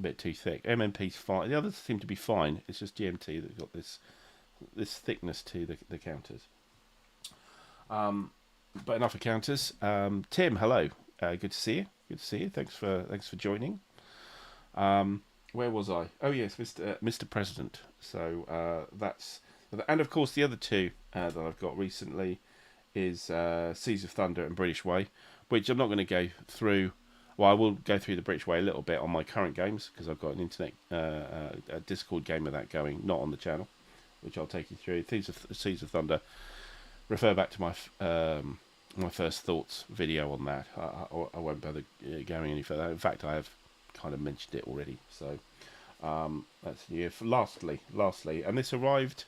bit too thick. MMP's fine, the others seem to be fine. It's just GMT that's got this thickness to the counters. But enough of counters. Tim, hello. Good to see you. Good to see you. Thanks for joining. Where was I? Oh yes, Mr. President. So that's, and of course the other two that I've got recently is Seas of Thunder and British Way, which I'm not going to go through. Well, I will go through the British Way a little bit on my current games because I've got an internet a Discord game of that going, not on the channel, which I'll take you through. Seas of Thunder. Refer back to my my first thoughts video on that. I won't bother going any further. In fact, I have kind of mentioned it already. So that's new. Lastly, and this arrived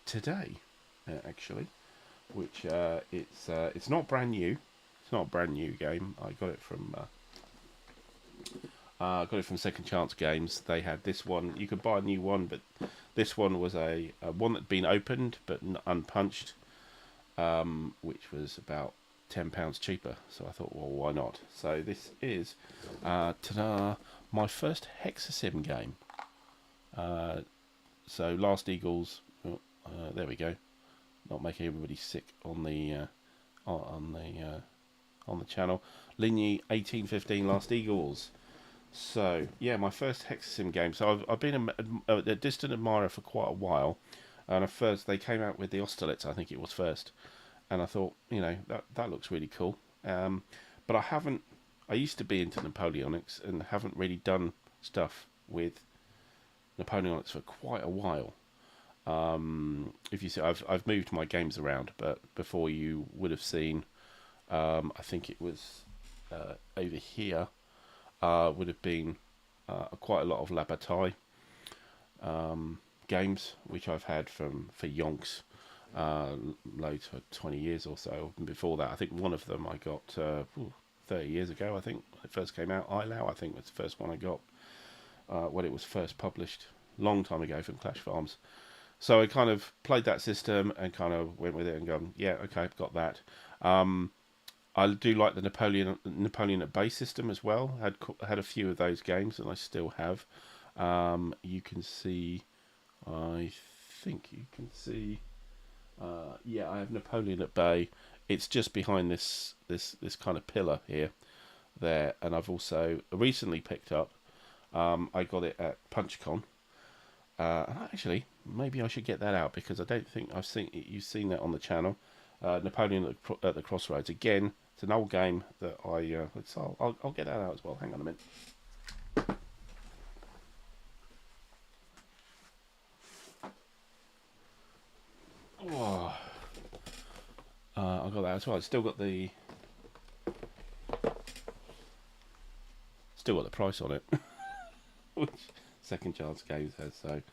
today, actually, which it's not brand new. It's not a brand new game. I got it from Second Chance Games. They had this one. You could buy a new one, but this one was a one that'd been opened but unpunched, which was about £10 cheaper. So I thought, well, why not? So this is ta-da, my first Hexasim game. So Last Eagles. There we go. Not making everybody sick on the channel. Ligny 1815 Last Eagles. So yeah, my first Hexasim game. So I've been a distant admirer for quite a while, and at first they came out with the Austerlitz, I think it was first, and I thought, you know, that looks really cool. But I used to be into Napoleonics and haven't really done stuff with Napoleonics for quite a while. If you see, I've moved my games around, but before you would have seen, I think it was over here. Would have been quite a lot of La Bataille games, which I've had for Yonks, loads for 20 years or so. And before that, I think one of them I got 30 years ago, I think, when it first came out. Ilau, I think, was the first one I got when it was first published, long time ago from Clash Farms. So I kind of played that system and kind of went with it and gone, yeah, okay, I've got that. I do like the Napoleon at base system as well. Had a few of those games, and I still have. You can see, I think you can see. Yeah, I have Napoleon at bay. It's just behind this kind of pillar here, there, and I've also recently picked up. I got it at PunchCon. And actually, maybe I should get that out because I don't think you've seen that on the channel. Napoleon at the Crossroads again. It's an old game that I'll get that out as well. Hang on a minute. Oh, I got that as well. It's still got the price on it, which Second Chance Games has. So,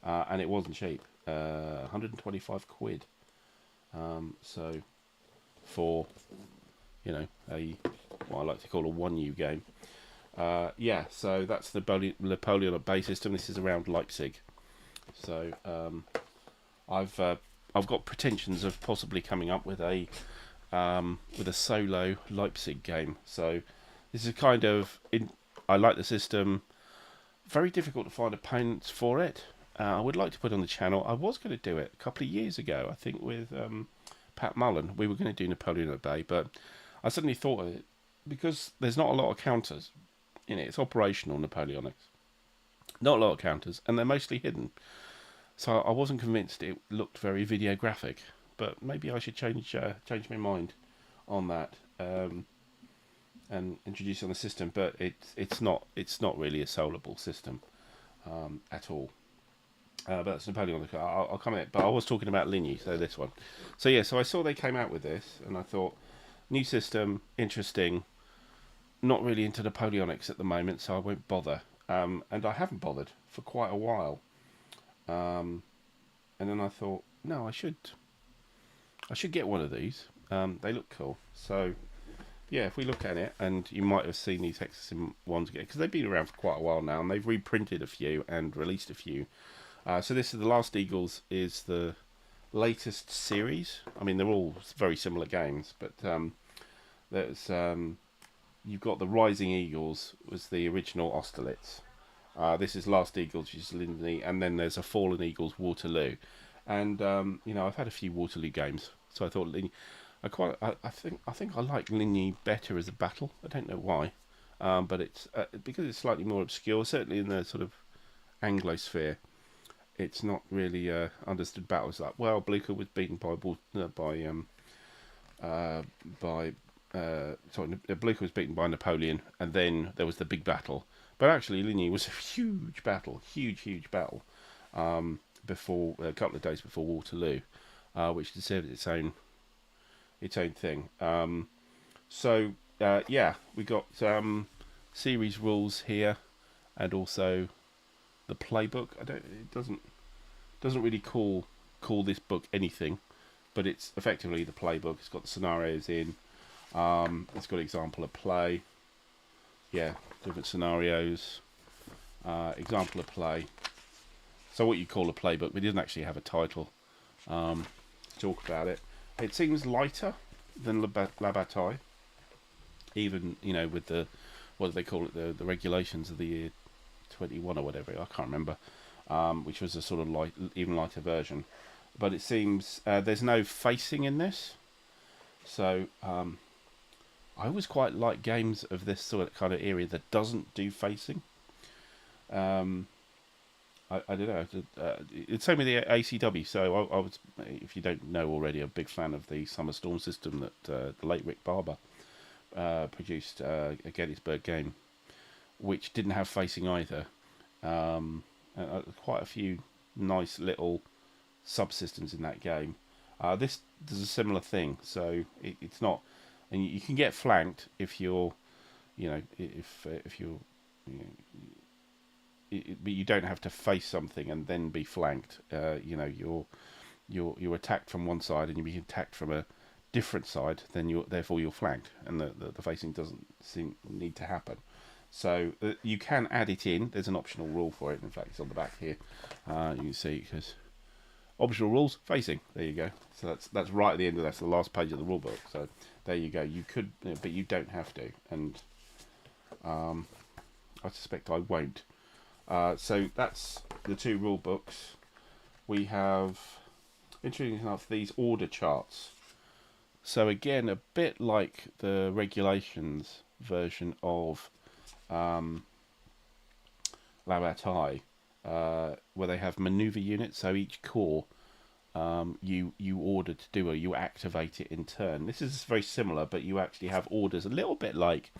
and it wasn't cheap. 125 quid. So for, you know, what I like to call a 1U game. Yeah, so that's the Napoleon at base system. This is around Leipzig. So I've got pretensions of possibly coming up with a solo Leipzig game. So this is kind of I like the system. Very difficult to find opponents for it. I would like to put it on the channel. I was going to do it a couple of years ago, I think, with Pat Mullen. We were going to do Napoleon at Bay, but I suddenly thought of it because there's not a lot of counters in it. It's operational Napoleonics. Not a lot of counters, and they're mostly hidden. So I wasn't convinced it looked very videographic, but maybe I should change my mind on that and introduce it on the system. But it's not really a soloable system at all. But that's Napoleon. I'll come in. But I was talking about Ligny, so this one. So yeah, so I saw they came out with this, and I thought, New system, interesting. Not really into Napoleonics at the moment, so I won't bother. And I haven't bothered for quite a while. And then I thought, no, I should get one of these. They look cool. So yeah, if we look at it, and you might have seen these Hexasim ones again, because they've been around for quite a while now, and they've reprinted a few and released a few. So this is The Last Eagles is the latest series. I mean, they're all very similar games, but there's you've got the Rising Eagles was the original Austerlitz. This is Last Eagles, which is Lindsay, and then there's a Fallen Eagles Waterloo. And I've had a few Waterloo games, so I thought I think I like Ligny better as a battle. I don't know why, but it's because it's slightly more obscure. Certainly in the sort of Anglosphere, it's not really understood battles like, well, Blucher was beaten Blucher was beaten by Napoleon, and then there was the big battle. But actually, Ligny was a huge battle, huge battle, before a couple of days before Waterloo, which deserved its own thing. We got series rules here, and also the playbook. It doesn't really call this book anything, but it's effectively the playbook. It's got the scenarios in. It's got example of play. Yeah, different scenarios. Example of play. So what you call a playbook, but it doesn't actually have a title. Talk about it. It seems lighter than La Bataille. Even, with the, what do they call it, the regulations of the year 21 or whatever, I can't remember, which was a sort of even lighter version. But it seems there's no facing in this. So I always quite like games of this sort of kind of area that doesn't do facing. I don't know. It's same with the ACW. So I was, if you don't know already, a big fan of the Summer Storm system that the late Rick Barber produced, a Gettysburg game, which didn't have facing either. Quite a few nice little subsystems in that game. This does a similar thing, so it's not, and you can get flanked if you're, if you're, but you don't have to face something and then be flanked. You're attacked from one side and you be attacked from a different side. Then therefore you're flanked, and the facing doesn't need to happen. So you can add it in. There's an optional rule for it. In fact, it's on the back here. You can see because optional rules facing. There you go. So that's right at the end of that's the last page of the rule book. So there you go. You could, but you don't have to. And I suspect I won't. So that's the two rule books. We have, interesting enough, these order charts. So again, a bit like the regulations version of La Bataille, where they have maneuver units. So each corps you order to do, or you activate it in turn. This is very similar, but you actually have orders, a little bit like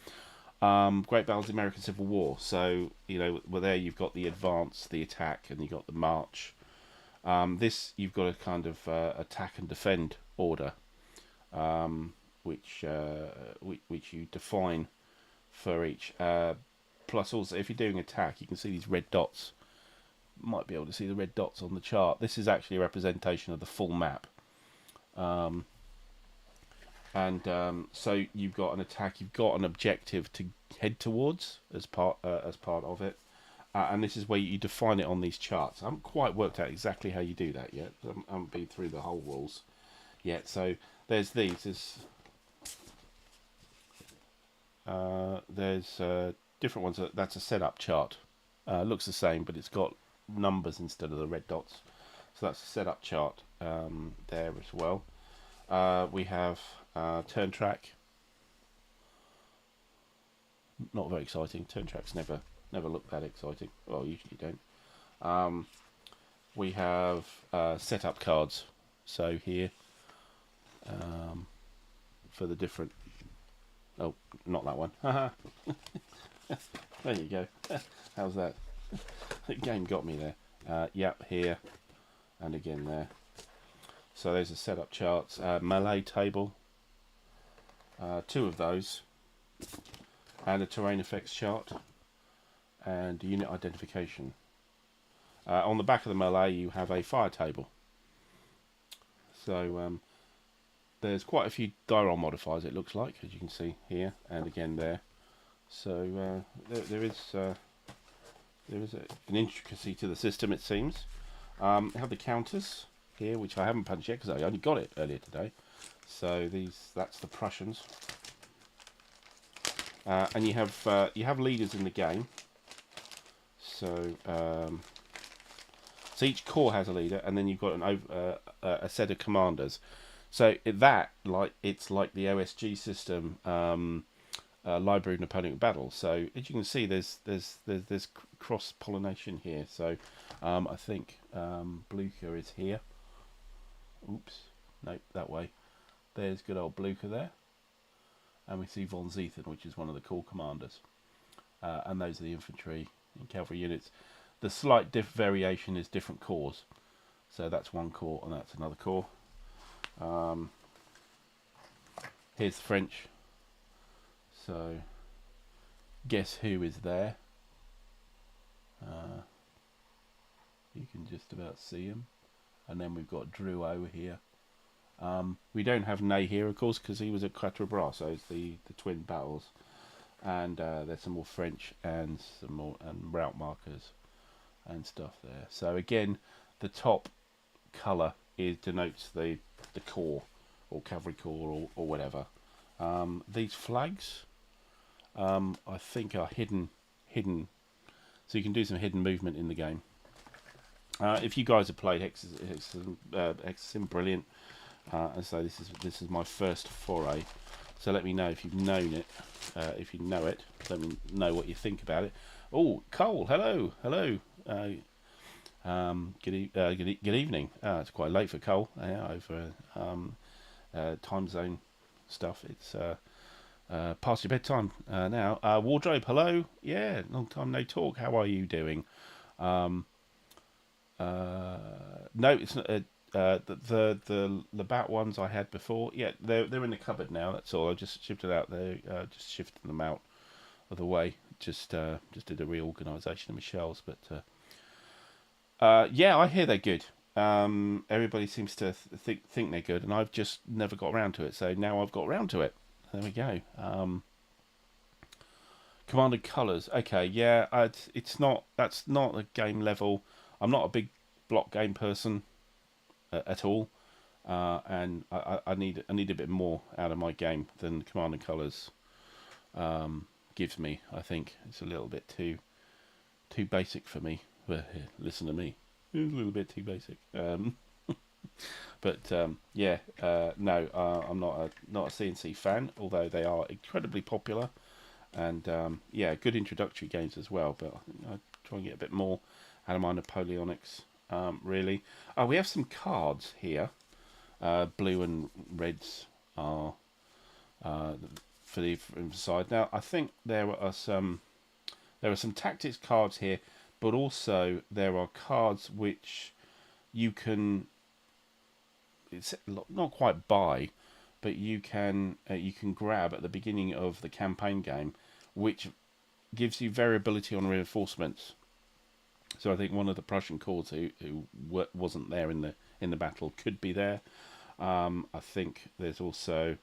Great Battles of the American Civil War. So, well, there you've got the advance, the attack, and you've got the march. This, you've got a kind of attack and defend order, which you define for each. Plus, also, if you're doing attack, you can see these red dots. Might be able to see the red dots on the chart. This is actually a representation of the full map. So you've got an attack, you've got an objective to head towards as part of it, and this is where you define it on these charts. I haven't quite worked out exactly how you do that yet. I haven't been through the whole rules yet. So there's these. There's different ones. That's a setup chart. Looks the same, but it's got numbers instead of the red dots. So that's a setup chart there as well. We have turn track. Not very exciting. Turn tracks never look that exciting. Well, usually don't. We have setup cards. So here, for the different. Oh, not that one. There you go. How's that? The game got me there. Yep, here, and again there. So there's the setup charts. Melee table. two of those, and a terrain effects chart, and unit identification. On the back of the melee you have a fire table. So there's quite a few die roll modifiers, it looks like, as you can see here and again there. So there is an intricacy to the system, it seems. I have the counters here, which I haven't punched yet because I only got it earlier today. So that's the Prussians, and you have leaders in the game. So so each corps has a leader, and then you've got a set of commanders. So it's like the OSG system, Library of Napoleon Battle. So as you can see, there's cross pollination here. So I think Blucher is here. Oops, nope, that way. There's good old Blucher there, and we see von Ziethen, which is one of the corps commanders, and those are the infantry and cavalry units. The slight variation is different corps. So that's one corps and that's another corps. Here's the French. So guess who is there? You can just about see him. And then we've got Drouot here. We don't have Ney here, of course, because he was at Quatre Bras, so it's the twin battles. And there's some more French and some more route markers and stuff there. So again, the top colour denotes the corps or cavalry corps or whatever. These flags, I think, are hidden, so you can do some hidden movement in the game. If you guys have played Hexasim, brilliant. And so this is my first foray. So let me know if you've known it. If you know it, let me know what you think about it. Oh, Cole, hello. Good evening. It's quite late for Cole. Over time zone stuff. It's past your bedtime now. Wardrobe, hello. Yeah, long time no talk. How are you doing? No, it's not. The Labatt ones I had before, yeah, they're in the cupboard now. That's all. I just shifted out there, just shifted them out of the way. Just did a reorganisation of my shelves, but yeah, I hear they're good. Everybody seems to think they're good, and I've just never got around to it. So now I've got around to it. There we go. Commanded colours. Okay, yeah, that's not a game level. I'm not a big block game person at all, and I need a bit more out of my game than Command and Colours gives me. I think it's a little bit too basic for me. But listen to me, it's a little bit too basic. But yeah, no, I'm not a CNC fan, although they are incredibly popular, and yeah, good introductory games as well. But I try and get a bit more out of my Napoleonics. Really. We have some cards here. Blue and reds are for the side. Now I think there are some tactics cards here, but also there are cards which you can. It's not quite buy, but you can grab at the beginning of the campaign game, which gives you variability on reinforcements. So I think one of the Prussian corps who wasn't there in the battle could be there. I think there's also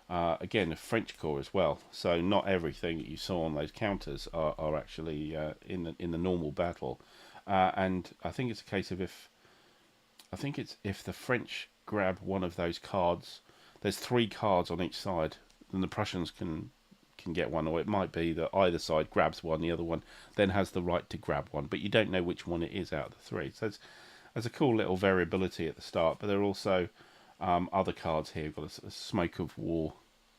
again a French corps as well. So not everything that you saw on those counters are actually in the normal battle. And I think it's a case of if the French grab one of those cards, there's 3 cards on each side, then the Prussians can get one, or it might be that either side grabs one, the other one then has the right to grab one, but you don't know which one it is out of the 3. So there's a cool little variability at the start, but there are also other cards here. We've got a Smoke of War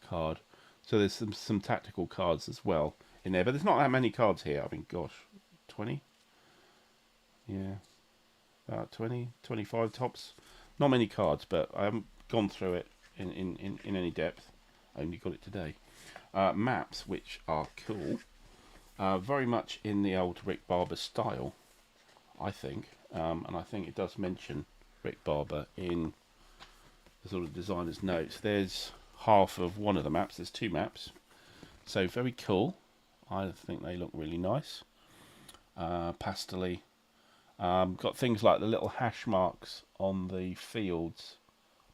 card, so there's some tactical cards as well in there, but there's not that many cards here. I mean, gosh, 20? Yeah, about 20, 25 tops. Not many cards, but I haven't gone through it in any depth. I only got it today. Maps, which are cool, very much in the old Rick Barber style, I think, and I think it does mention Rick Barber in the sort of designer's notes. There's half of one of the maps. There's 2 maps, so very cool. I think they look really nice, pastely. Got things like the little hash marks on the fields.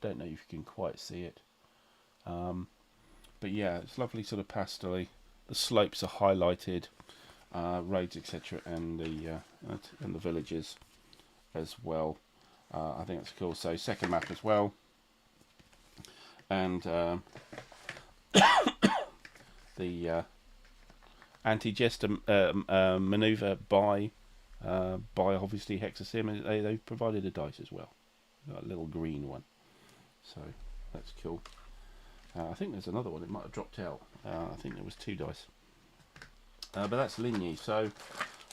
Don't know if you can quite see it, but yeah, it's lovely, sort of pastely. The slopes are highlighted, roads, etc., and the villages as well. I think that's cool. So second map as well, and the anti-jester maneuver by obviously Hexasim. They provided a dice as well. Got a little green one, so that's cool. I think there's another one. It might have dropped out. I think there was 2 dice, but that's Ligny. So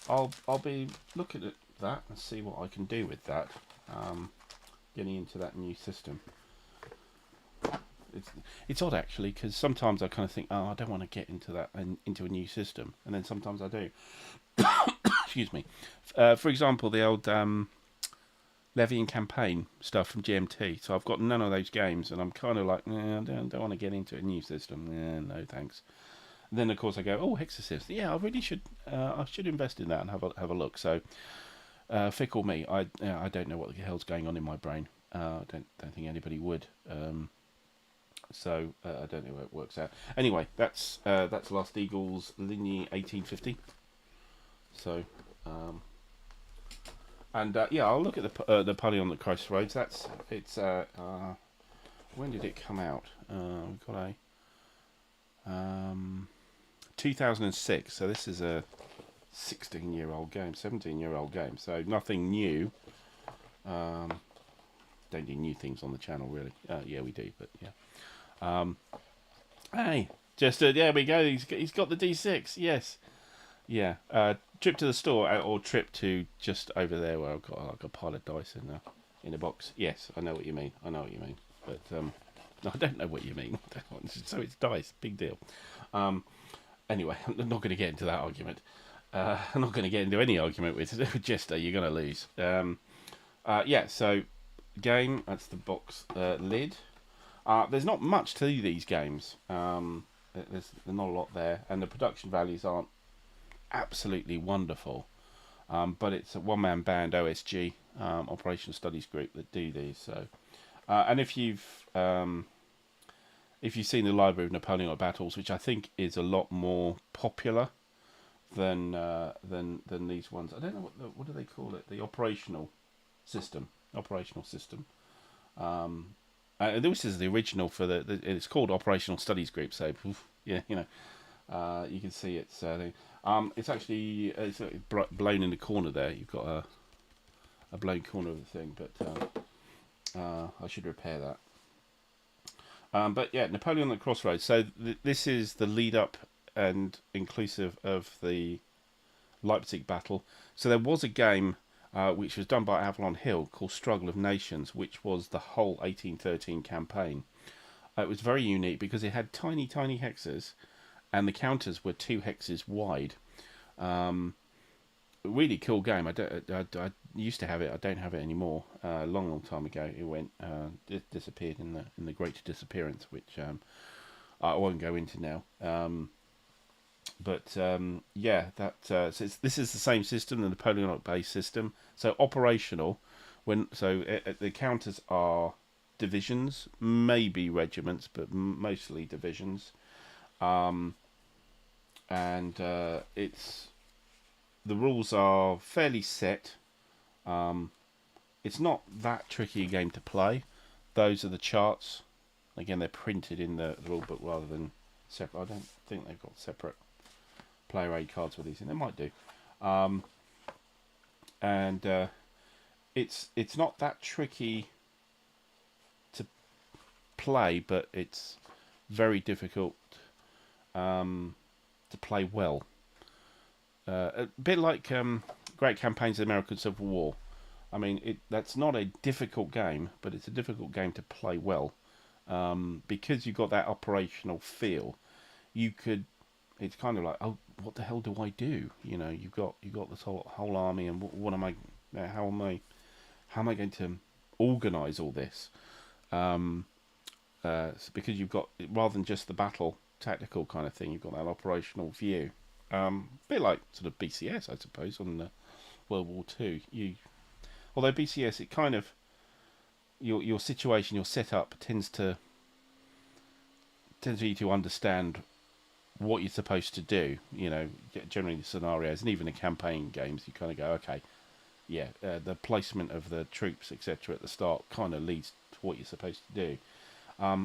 I'll be looking at that and see what I can do with that. Getting into that new system. It's odd actually, because sometimes I kind of think, oh, I don't want to get into that and into a new system, and then sometimes I do. Excuse me. For example, the old Levy and Campaign stuff from GMT. So I've got none of those games, and I'm kind of like, I don't want to get into a new system. No thanks. And then of course I go, oh, Hexasim. Yeah, I really should. I should invest in that and have a look. So fickle me. I don't know what the hell's going on in my brain. I don't think anybody would. So I don't know where it works out. Anyway, that's Lost Eagles Ligny 1850. So yeah, I'll look at the Napoleon at Crossroads. When did it come out? We've got a 2006. So this is a 16-year-old game, 17-year-old game. So nothing new. Don't do new things on the channel, really. Yeah, we do, but yeah. Hey, just there we go. He's got the D6. Yes, yeah. Trip to the store, or trip to just over there where I've got like a pile of dice in a box. Yes, I know what you mean. But I don't know what you mean. So it's dice, big deal. Anyway, I'm not going to get into that argument. I'm not going to get into any argument with Jester. You're going to lose. Yeah. So game. That's the box lid. There's not much to these games. There's not a lot there, and the production values aren't absolutely wonderful. But it's a one-man band, OSG, Operational Studies Group, that do these. So, and if you've seen the Library of Napoleon Battles, which I think is a lot more popular than these ones. I don't know what do they call it? The operational system. This is the original for it's called Operational Studies Group. So yeah, you can see it's actually blown in the corner there. You've got a blown corner of the thing, but I should repair that. But yeah, Napoleon at Crossroads. So this is the lead up and inclusive of the Leipzig battle. So there was a game which was done by Avalon Hill called Struggle of Nations, which was the whole 1813 campaign. It was very unique because it had tiny hexes, and the counters were 2 hexes wide. Really cool game. I used to have it. I don't have it anymore. Long time ago, it went disappeared in the Great Disappearance, which I won't go into now. But yeah, so this is the same system, the Napoleonic-based system. So operational, the counters are divisions, maybe regiments, but mostly divisions. And it's the rules are fairly set. It's not that tricky a game to play. Those are the charts. Again, they're printed in the rule book rather than separate. I don't think they've got separate player aid cards for these, and they might do. It's not that tricky to play, but it's very difficult to play well. A bit like Great Campaigns of the American Civil War. I mean, that's not a difficult game, but it's a difficult game to play well, because you've got that operational feel. It's kind of like, oh, what the hell do I do? You've got this whole army, and what am I? How am I going to organise all this? because you've got, rather than just the battle tactical kind of thing, you've got that operational view. A bit like sort of BCS, I suppose, on World War Two. Although BCS, it kind of your situation, your setup tends for you to understand what you're supposed to do. Generally the scenarios, and even in campaign games, you kind of go, okay, yeah, the placement of the troops, etc., at the start kind of leads to what you're supposed to do.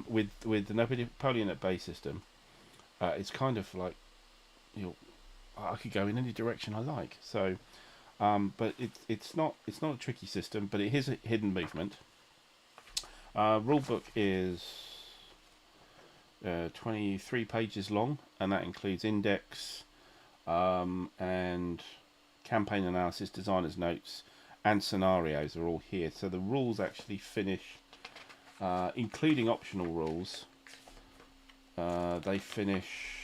With the Napoleon at bay system, it's kind of like I could go in any direction I like. So, but it's not a tricky system, but it is a hidden movement. Rulebook is 23 pages long, and that includes index and campaign analysis, designer's notes, and scenarios are all here. So the rules actually finish, including optional rules, they finish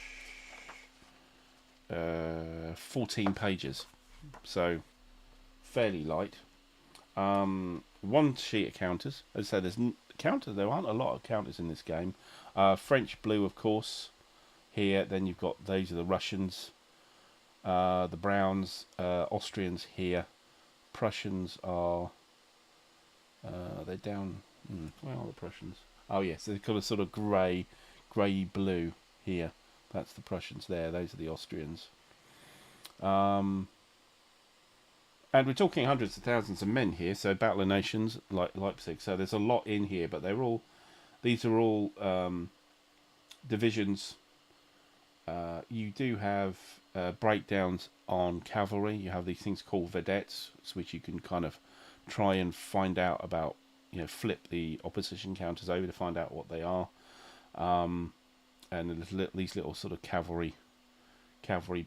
14 pages, so fairly light. One sheet of counters. As I said, there aren't a lot of counters in this game. French blue, of course, here. Then you've got, those are the Russians, the Browns, Austrians here. Prussians are, they're down, where are the Prussians? Oh yes, they've got a sort of grey blue here. That's the Prussians there. Those are the Austrians. And we're talking hundreds of thousands of men here, so Battle of Nations, like Leipzig. So there's a lot in here, but these are all divisions. You do have breakdowns on cavalry. You have these things called vedettes, which you can kind of try and find out about. Flip the opposition counters over to find out what they are. And these little sort of cavalry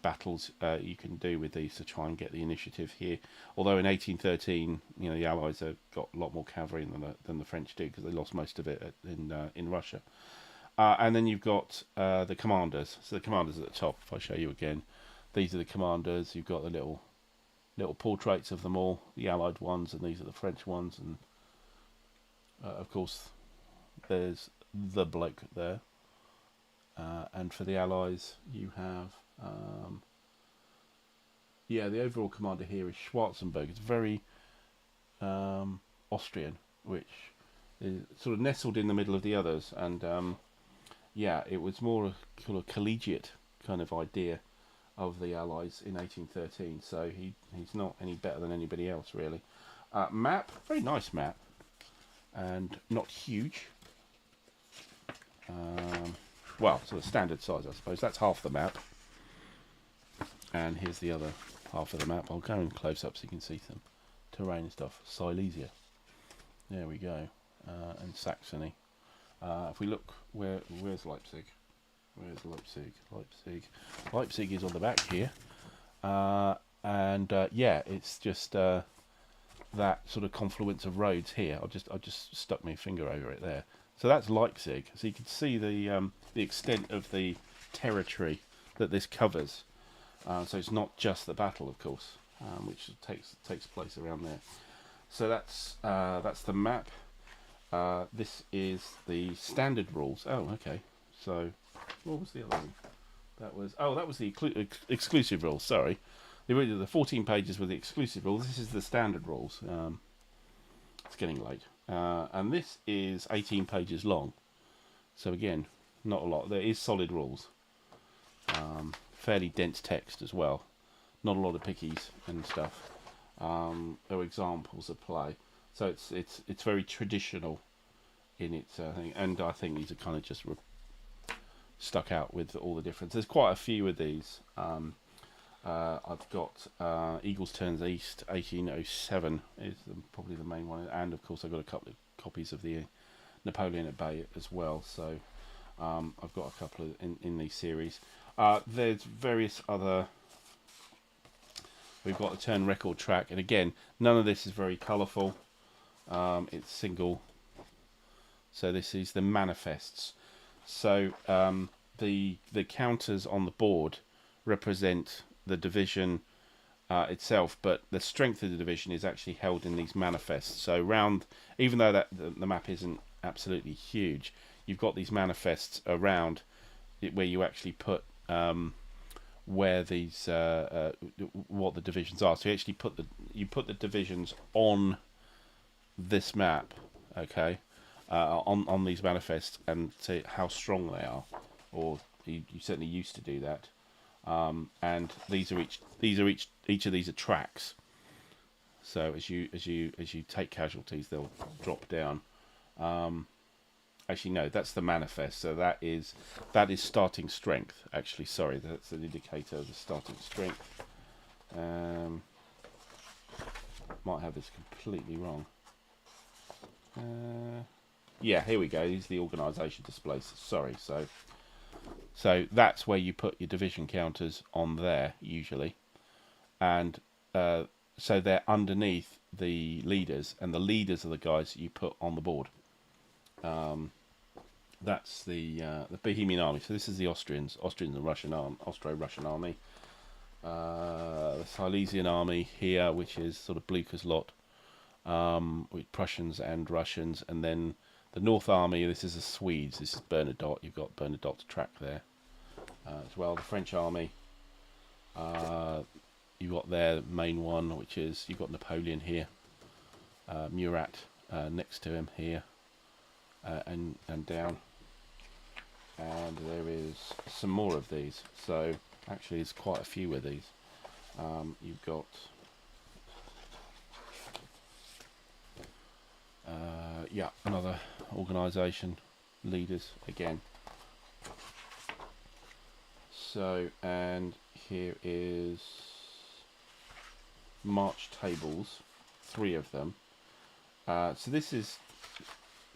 battles you can do with these to try and get the initiative here. Although in 1813, the Allies have got a lot more cavalry than the French do, because they lost most of it in Russia. And then you've got the commanders. So the commanders at the top. If I show you again, these are the commanders. You've got the little portraits of them all, the Allied ones, and these are the French ones. And of course, there's the bloke there. And for the Allies, you have, the overall commander here is Schwarzenberg. It's very Austrian, which is sort of nestled in the middle of the others. And it was more a kind of collegiate kind of idea of the Allies in 1813. So he's not any better than anybody else, really. Map, very nice map, and not huge. Well, sort of standard size, I suppose. That's half the map. And here's the other half of the map. I'll go in close up so you can see some terrain and stuff. Silesia. There we go. And Saxony. If we look, where's Leipzig? Where's Leipzig? Leipzig is on the back here. It's just that sort of confluence of roads here. I just stuck my finger over it there. So that's Leipzig. So you can see the extent of the territory that this covers. So it's not just the battle, of course, which takes place around there. So that's the map. This is the standard rules. Oh, okay. So what was the other one? That was the exclusive rules. Sorry, the 14 pages were the exclusive rules. This is the standard rules. It's getting late. And this is 18 pages long. So again, not a lot. There is solid rules. Fairly dense text as well. Not a lot of pickies and stuff. There are examples of play. So it's very traditional in its thing. And I think these are kind of just stuck out with all the difference. There's quite a few of these. I've got Eagles Turns East 1807 is probably the main one, and of course I've got a couple of copies of the Napoleon at Bay as well. So I've got a couple in these series. There's various other. We've got a turn record track, and again, none of this is very colourful. It's single. So this is the manifests. So the counters on the board represent the division itself, but the strength of the division is actually held in these manifests. So even though the map isn't absolutely huge, you've got these manifests around it where you actually put where these what the divisions are. So you actually put the divisions on this map, okay, on these manifests, and say how strong they are, or you certainly used to do that. And these are each of these are tracks. So as you take casualties, they'll drop down. Actually, no, that's the manifest. So that is starting strength. Actually, sorry, that's an indicator of the starting strength. Might have this completely wrong. Yeah, here we go. These are the organisation displays. Sorry, so that's where you put your division counters on there usually, and so they're underneath the leaders, and the leaders are the guys that you put on the board. That's the Bohemian army. So this is the Austrians and Russian Austro-Russian army. The Silesian army here, which is sort of Blucher's lot, with Prussians and Russians, and then the North Army. This is the Swedes. This is Bernadotte. You've got Bernadotte to track there as well. The French army. You've got their main one, which is you've got Napoleon here, Murat next to him here, and down. And there is some more of these. So actually, there's quite a few of these. You've got yeah, another organisation, leaders again. So, and here is march tables, 3 of them. So this is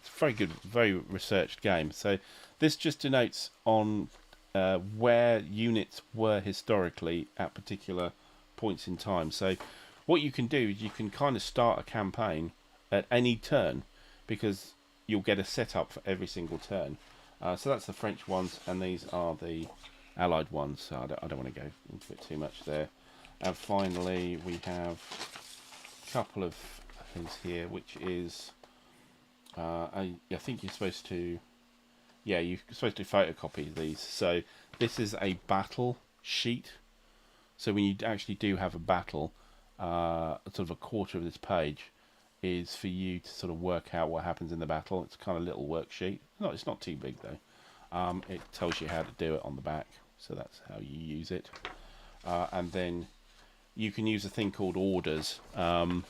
it's a very good, very researched game. So this just denotes on where units were historically at particular points in time. So what you can do is you can kind of start a campaign at any turn, because you'll get a setup for every single turn. So that's the French ones, and these are the Allied ones. So I don't want to go into it too much there. And finally, we have a couple of things here, which is I think you're supposed to, yeah, you're supposed to photocopy these. So this is a battle sheet. So when you actually do have a battle, sort of a quarter of this page is for you to sort of work out what happens in the battle. It's kind of a little worksheet. No, it's not too big though. It tells you how to do it on the back, so that's how you use it. And then you can use a thing called orders, a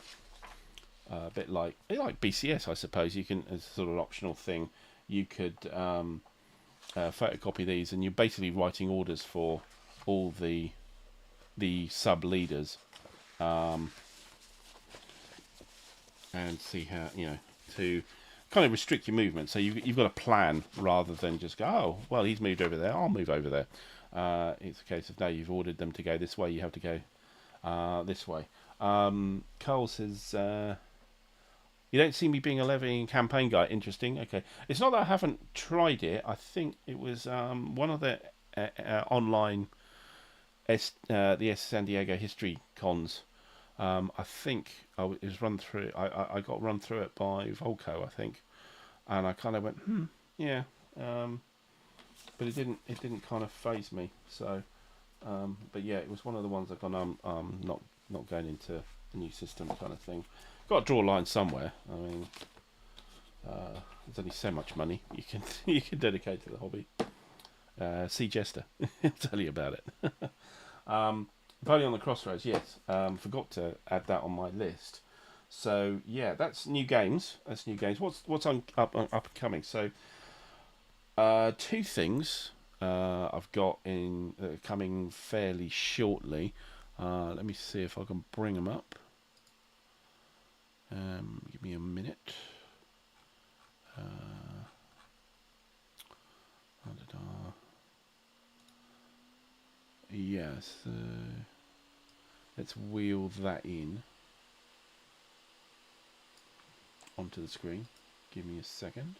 bit like BCS, I suppose. You can, as sort of an optional thing, you could photocopy these, and you're basically writing orders for all the sub leaders. And see how, to kind of restrict your movement. So you've got a plan rather than just go, oh, well, he's moved over there, I'll move over there. It's a case of, no, you've ordered them to go this way, you have to go this way. Carl says, you don't see me being a levying campaign guy. Interesting. Okay. It's not that I haven't tried it. I think it was one of the online the San Diego history cons. I think it was run through. I got run through it by Volko, I think, and I kind of went, yeah, but it didn't kind of faze me. So, but yeah, it was one of the ones I've gone. Not going into a new system kind of thing. Got to draw a line somewhere. I mean, there's only so much money you can dedicate to the hobby. See Jester, he'll tell you about it. Napoleon on the Crossroads, yes. Forgot to add that on my list. So yeah, that's new games. What's on up and coming? So 2 things I've got in coming fairly shortly. Let me see if I can bring them up. Give me a minute. Yes. Let's wheel that in onto the screen. Give me a second.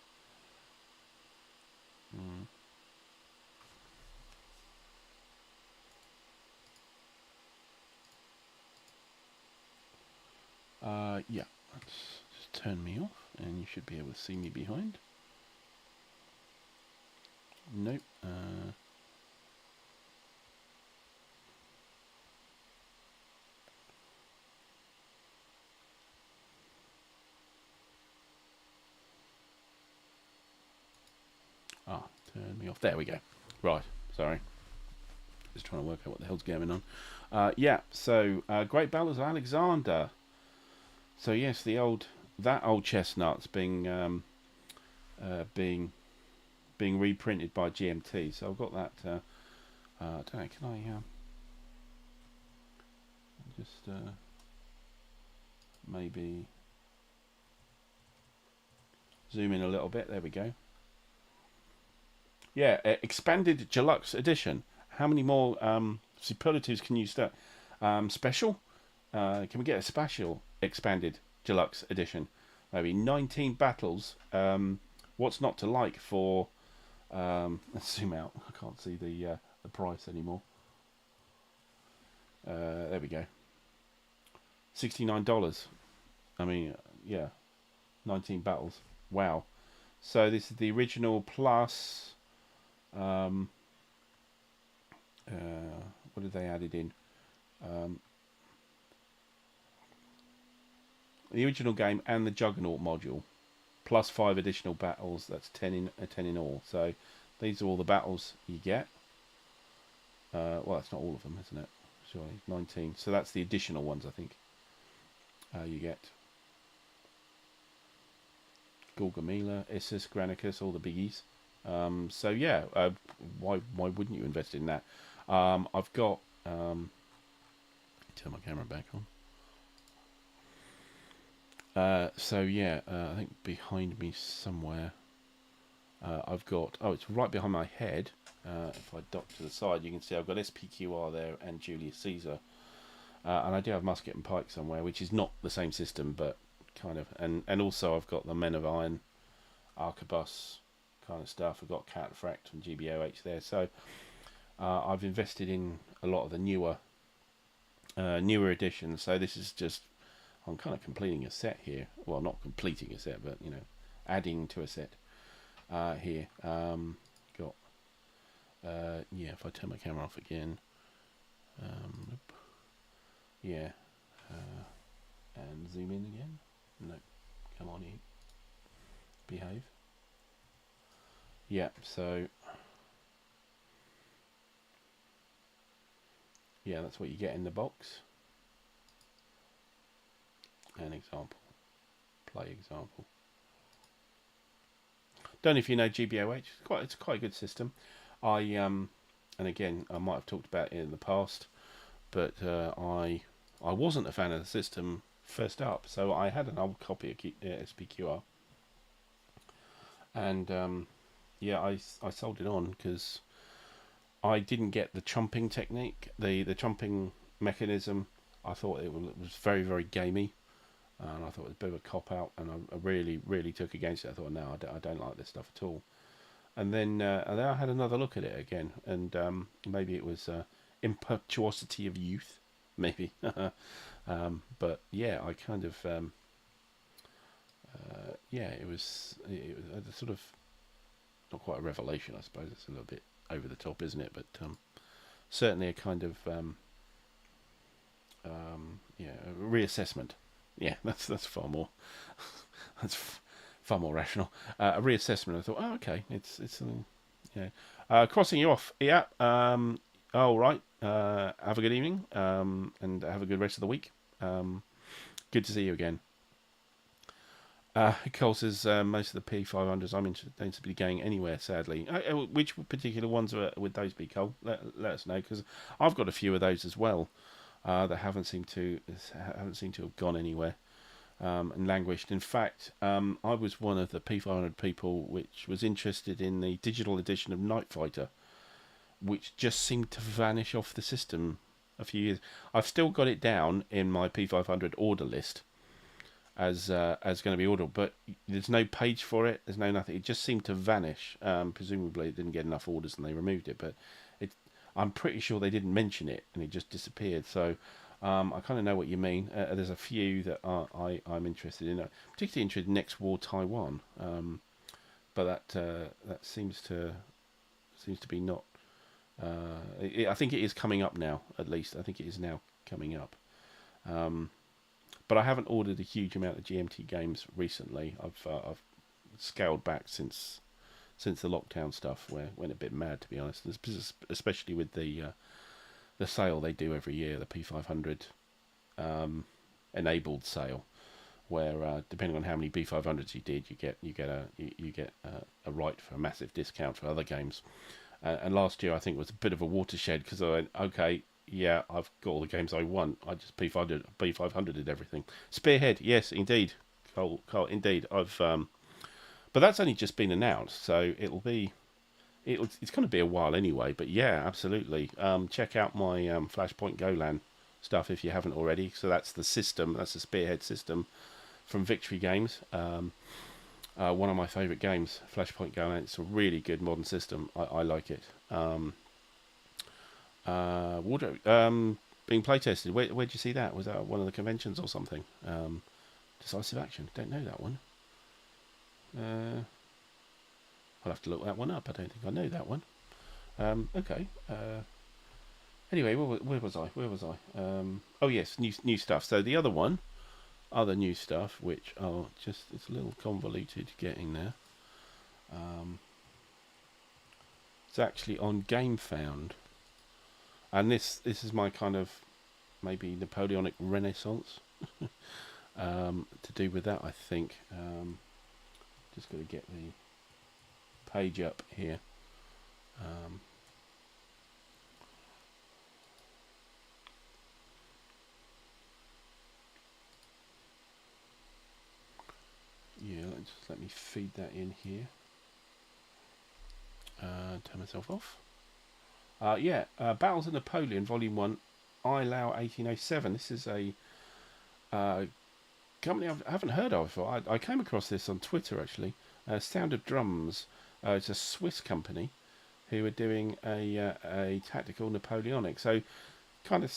Yeah, let's just turn me off, and you should be able to see me behind. Nope. Turn me off. There we go. Right. Sorry. Just trying to work out what the hell's going on. Yeah. So Great Battles of Alexander. So yes, that old chestnut's being reprinted by GMT. So I've got that. I don't know. Can I just maybe zoom in a little bit? There we go. Yeah, expanded deluxe edition. How many more superlatives can you start? Special? Can we get a special expanded deluxe edition? Maybe 19 battles. What's not to like for? Let's zoom out. I can't see the price anymore. There we go. $69. I mean, yeah, 19 battles. Wow. So this is the original plus. What did they added in? The original game and the Juggernaut module, plus 5 additional battles. That's 10 in all. So these are all the battles you get. Well, that's not all of them, isn't it? Surely 19. So that's the additional ones, I think. You get Gorgamila, Issus, Granicus, all the biggies. So yeah, why wouldn't you invest in that? I've got turn my camera back on. So yeah, I think behind me somewhere I've got, it's right behind my head. If I duck to the side, you can see I've got SPQR there and Julius Caesar, and I do have Musket and Pike somewhere, which is not the same system, but kind of, and also I've got the Men of Iron, Arquebus kind of stuff. I've got Cataphracts and GBOH there. So I've invested in a lot of the newer editions. So this is just, I'm kind of completing a set here. Well, not completing a set, but adding to a set here. Got yeah. If I turn my camera off again, nope. Yeah, and zoom in again. Nope. Come on in. Behave. Yeah, so yeah, that's what you get in the box. An example. Play example. Don't know if you know GBOH. It's quite a good system. And again, I might have talked about it in the past, but I wasn't a fan of the system first up, so I had an old copy of SPQR, and yeah, I sold it on because I didn't get the chomping technique, the chomping mechanism. I thought it was very, very gamey, and I thought it was a bit of a cop out, and I really, really took against it. I thought, no, I don't like this stuff at all. And then I had another look at it again, and maybe it was impetuosity of youth, maybe. But yeah, I kind of yeah, it was a sort of, not quite a revelation, I suppose. It's a little bit over the top, isn't it? But certainly a kind of yeah, a reassessment. Yeah, that's far more far more rational. A reassessment. I thought, oh, okay, it's yeah. Crossing you off. Yeah. All right. Have a good evening. And have a good rest of the week. Good to see you again. Cole says most of the P500s I'm don't seem to be going anywhere, sadly. Which particular ones would those be, Cole? Let us know, because I've got a few of those as well that haven't seemed to have gone anywhere and languished. In fact, I was one of the P500 people which was interested in the digital edition of Night Fighter, which just seemed to vanish off the system a few years. I've still got it down in my P500 order list as going to be ordered, but there's no page for it. There's no nothing. It just seemed to vanish. Presumably, it didn't get enough orders and they removed it. But I'm pretty sure they didn't mention it and it just disappeared. So I kind of know what you mean. There's a few that I'm interested in. Particularly interested in Next War Taiwan, but that seems to Seems to be not. I think it is coming up now. At least I think it is now coming up. But I haven't ordered a huge amount of GMT games recently. I've scaled back since the lockdown stuff, where went a bit mad, to be honest. Especially with the sale they do every year, the P500 enabled sale, where depending on how many B500s you did, you get a right for a massive discount for other games. And last year I think was a bit of a watershed, because I went, okay, yeah, I've got all the games I want. I just B500'd everything. Spearhead, yes, indeed, Carl, indeed. But that's only just been announced, so it's going to be a while anyway. But yeah, absolutely. Check out my Flashpoint Golan stuff if you haven't already. So that's the system. That's the Spearhead system from Victory Games. One of my favourite games, Flashpoint Golan. It's a really good modern system. I like it. Wardrobe being playtested. Where'd you see that? Was that one of the conventions or something? Decisive Action. Don't know that one. I'll have to look that one up. I don't think I know that one. Okay. Anyway, where was I? Oh yes, new stuff. So the other new stuff, which are just, it's a little convoluted getting there. It's actually on GameFound, and this is my kind of maybe Napoleonic Renaissance to do with that, I think. Just got to get the page up here. Yeah, just let me feed that in here. Turn myself off. Yeah, Battles of Napoleon, Volume 1, ILAO 1807. This is a company I haven't heard of before. I came across this on Twitter, actually. Sound of Drums. It's a Swiss company who are doing a tactical Napoleonic. So kind of,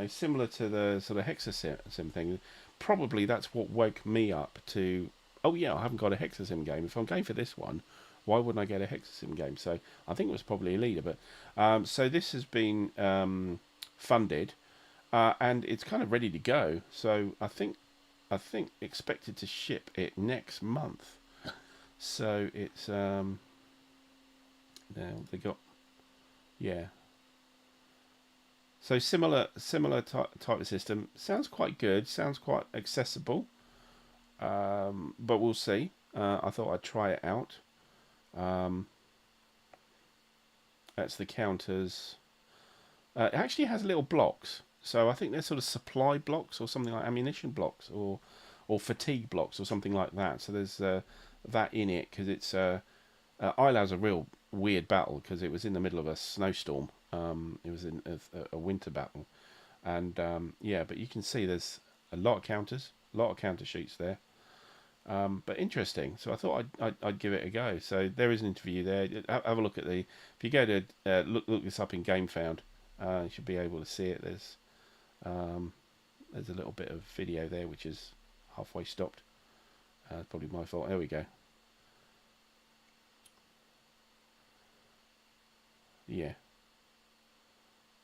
similar to the sort of Hexasim thing. Probably that's what woke me up to, oh yeah, I haven't got a Hexasim game. If I'm going for this one, why wouldn't I get a Hexasim game? So I think it was probably a leader. But so this has been funded, and it's kind of ready to go. So I think expected to ship it next month. So it's now they got, yeah. So similar type of system. Sounds quite good. Sounds quite accessible. But we'll see. I thought I'd try it out. That's the counters. It actually has little blocks. So I think they're sort of supply blocks or something, like ammunition blocks or fatigue blocks or something like that. So there's that in it, because it's ILAO's a real weird battle, because it was in the middle of a snowstorm. It was in a winter battle, and yeah. But you can see there's a lot of counters, a lot of counter sheets there. But interesting. So I thought I'd give it a go. So there is an interview there. Have a look at if you go to look this up in GameFound, you should be able to see it. There's a little bit of video there which is halfway stopped. Probably my fault. There we go. Yeah,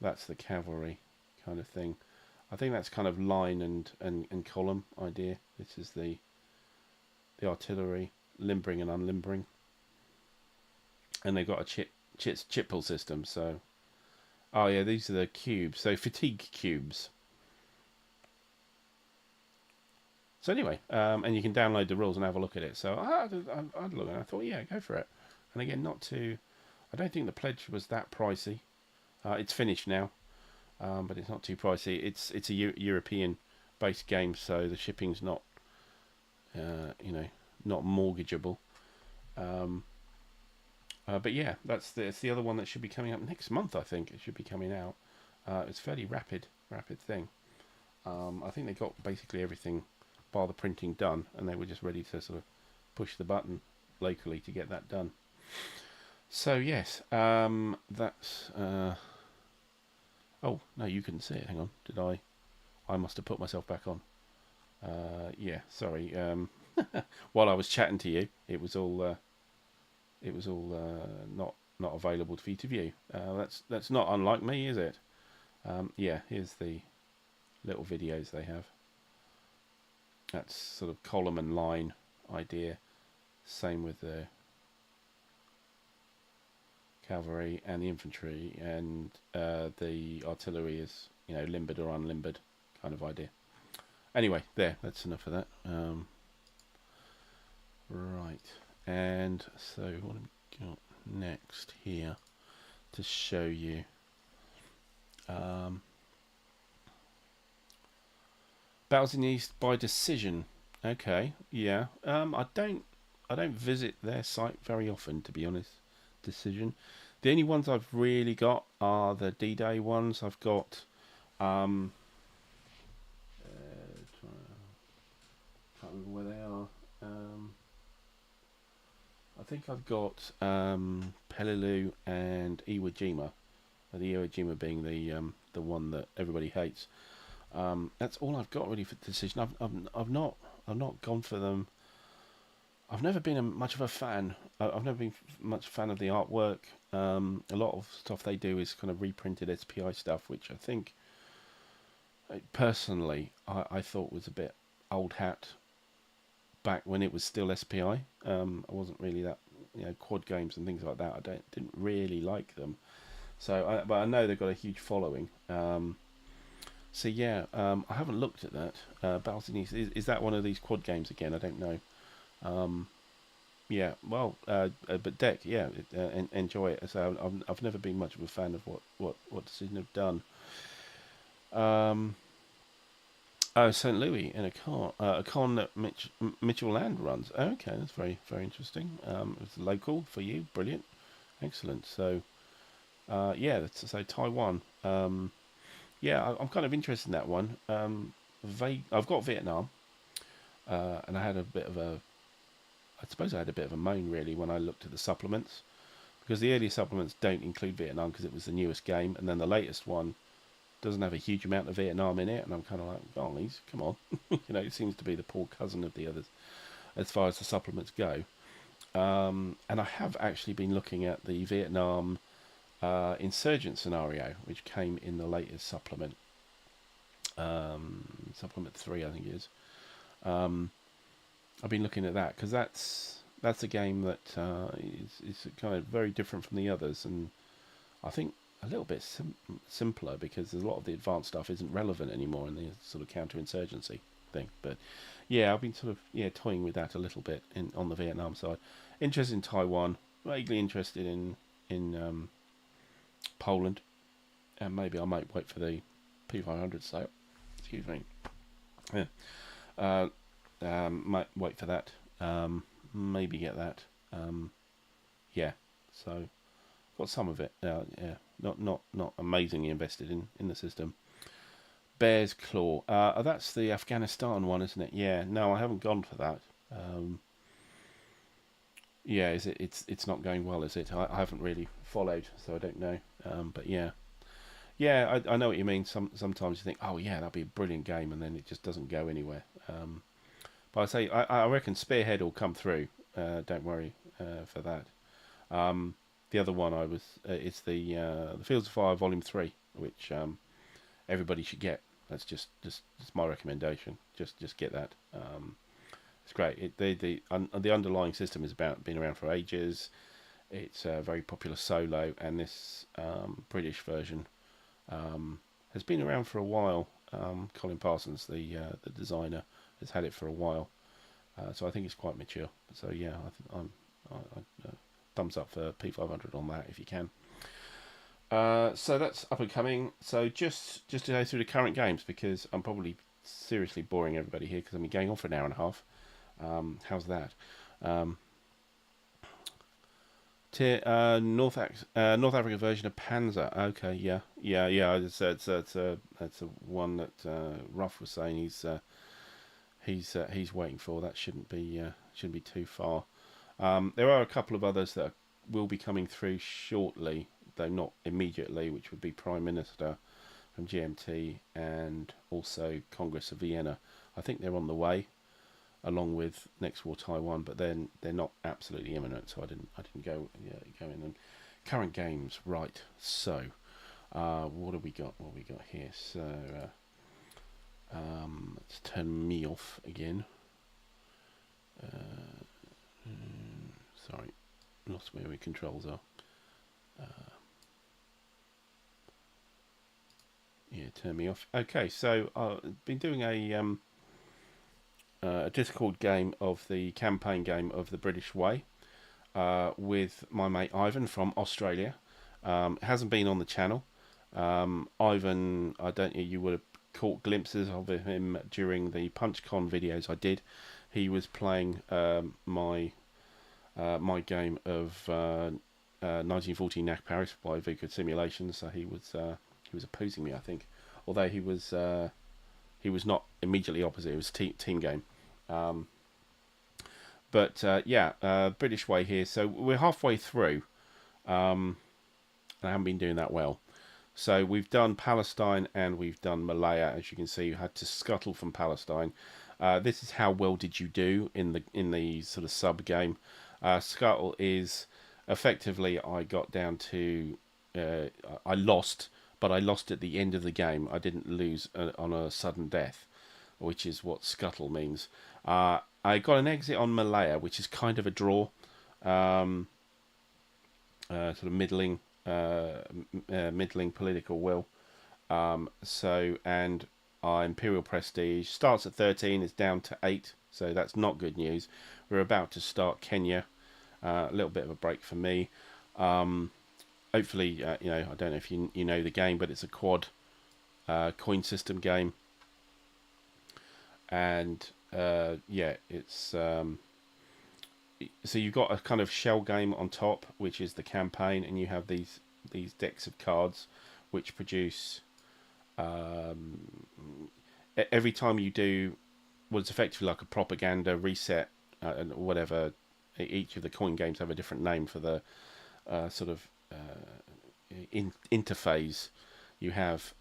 that's the cavalry kind of thing. I think that's kind of line and column idea. This is the artillery, limbering and unlimbering, and they've got a chip pull system. So, oh yeah, these are the cubes. So fatigue cubes. So anyway, and you can download the rules and have a look at it. So I'd look, and I thought, yeah, go for it. And again, I don't think the pledge was that pricey. It's finished now, but it's not too pricey. It's a European-based game, so the shipping's not, not mortgageable. But yeah, it's the other one that should be coming up next month. I think it should be coming out. It's a fairly rapid thing. I think they got basically everything bar the printing done, and they were just ready to sort of push the button locally to get that done. So yes, that's. Oh no, you couldn't see it. Hang on, did I? I must have put myself back on. Yeah, sorry. While I was chatting to you, it was all not available for you to view. That's not unlike me, is it? Yeah, here's the little videos they have. That's sort of column and line idea. Same with the cavalry and the infantry, and the artillery is, you know, limbered or unlimbered kind of idea. Anyway, there, that's enough of that. Right, and so what have we got next here to show you? Battles in the East by decision. Okay, yeah. I don't visit their site very often, to be honest. Decision. The only ones I've really got are the D-Day ones. I've got can't remember where they are. I think I've got Peleliu and Iwo Jima. The Iwo Jima being the one that everybody hates. That's all I've got really for decision. I've not gone for them. I've never been much of a fan. I've never been much fan of the artwork. A lot of stuff they do is kind of reprinted SPI stuff, which I think, personally, I thought was a bit old hat back when it was still SPI. I wasn't really that, you know, quad games and things like that. I didn't really like them. So, but I know they've got a huge following. So yeah, I haven't looked at that. Battles in the East, is that one of these quad games again? I don't know. Yeah, well, but Deck, yeah, enjoy it. So I've never been much of a fan of what Decision have done. Oh, St. Louis in a con that Mitchell Land runs. Oh, okay, that's very interesting. It's local for you, brilliant, excellent. So, yeah, so Taiwan. Yeah, I'm kind of interested in that one. I've got Vietnam, and I had a bit of a. I suppose I had a bit of a moan really when I looked at the supplements, because the earlier supplements don't include Vietnam because it was the newest game, and then the latest one doesn't have a huge amount of Vietnam in it, and I'm kind of like, guys, come on, you know, it seems to be the poor cousin of the others as far as the supplements go. And I have actually been looking at the Vietnam insurgent scenario, which came in the latest supplement, supplement 3, I think it is. I've been looking at that because that's a game that is kind of very different from the others, and I think a little bit simpler because a lot of the advanced stuff isn't relevant anymore in the sort of counterinsurgency thing. But yeah, I've been sort of toying with that a little bit on the Vietnam side. Interested in Taiwan, vaguely interested in Poland, and maybe I might wait for the P500 sale. Excuse me. Yeah. Might wait for that. Maybe get that. Yeah. So got some of it. Yeah. Not amazingly invested in the system. Bear's Claw. That's the Afghanistan one, isn't it? Yeah. No, I haven't gone for that. Yeah. Is it? It's not going well, is it? I haven't really followed, so I don't know. But yeah. Yeah, I know what you mean. Sometimes you think, oh yeah, that'd be a brilliant game, and then it just doesn't go anywhere. But I say, I reckon Spearhead will come through. Don't worry for that. The other one it's the Fields of Fire Volume 3, which everybody should get. That's just my recommendation. Just get that. It's great. The underlying system is been around for ages. It's a very popular solo, and this British version has been around for a while. Colin Parsons, the designer, has had it for a while, so I think it's quite mature. So yeah, I thumbs up for P500 on that if you can. So that's up and coming. So just to go through the current games, because I'm probably seriously boring everybody here because I've been going on for an hour and a half. How's that? North Africa version of Panzer. Okay, yeah. It's a one that Ruff was saying he's waiting for. That shouldn't be too far. There are a couple of others that will be coming through shortly, though not immediately, which would be Prime Minister from GMT and also Congress of Vienna. I think they're on the way, along with Next War Taiwan, but then they're not absolutely imminent, so I didn't go in and current games, right? So, what have we got? What have we got here? So, let's turn me off again. Sorry, lost where my controls are. Yeah, turn me off. Okay, so I've been doing a Discord game of the campaign game of the British Way with my mate Ivan from Australia. It hasn't been on the channel. Ivan, I don't know, you would have caught glimpses of him during the PunchCon videos I did. He was playing my game of 1940 NAC Paris by Vickard Simulations, so he was opposing me, I think, although he was not immediately opposite. It was a team game. British Way here. So we're halfway through. And I haven't been doing that well. So we've done Palestine and we've done Malaya. As you can see, you had to scuttle from Palestine. This is how well did you do in the sort of sub game. Scuttle is effectively, I got down to I lost, but I lost at the end of the game. I didn't lose on a sudden death, which is what scuttle means. I got an exit on Malaya, which is kind of a draw, sort of middling political will. And our Imperial Prestige starts at 13, is down to 8, so that's not good news. We're about to start Kenya, a little bit of a break for me. Hopefully, I don't know if you know the game, but it's a quad coin system game, and it's so you've got a kind of shell game on top, which is the campaign, and you have these decks of cards which produce every time you do what's effectively like a propaganda reset and whatever. Each of the coin games have a different name for the interface you have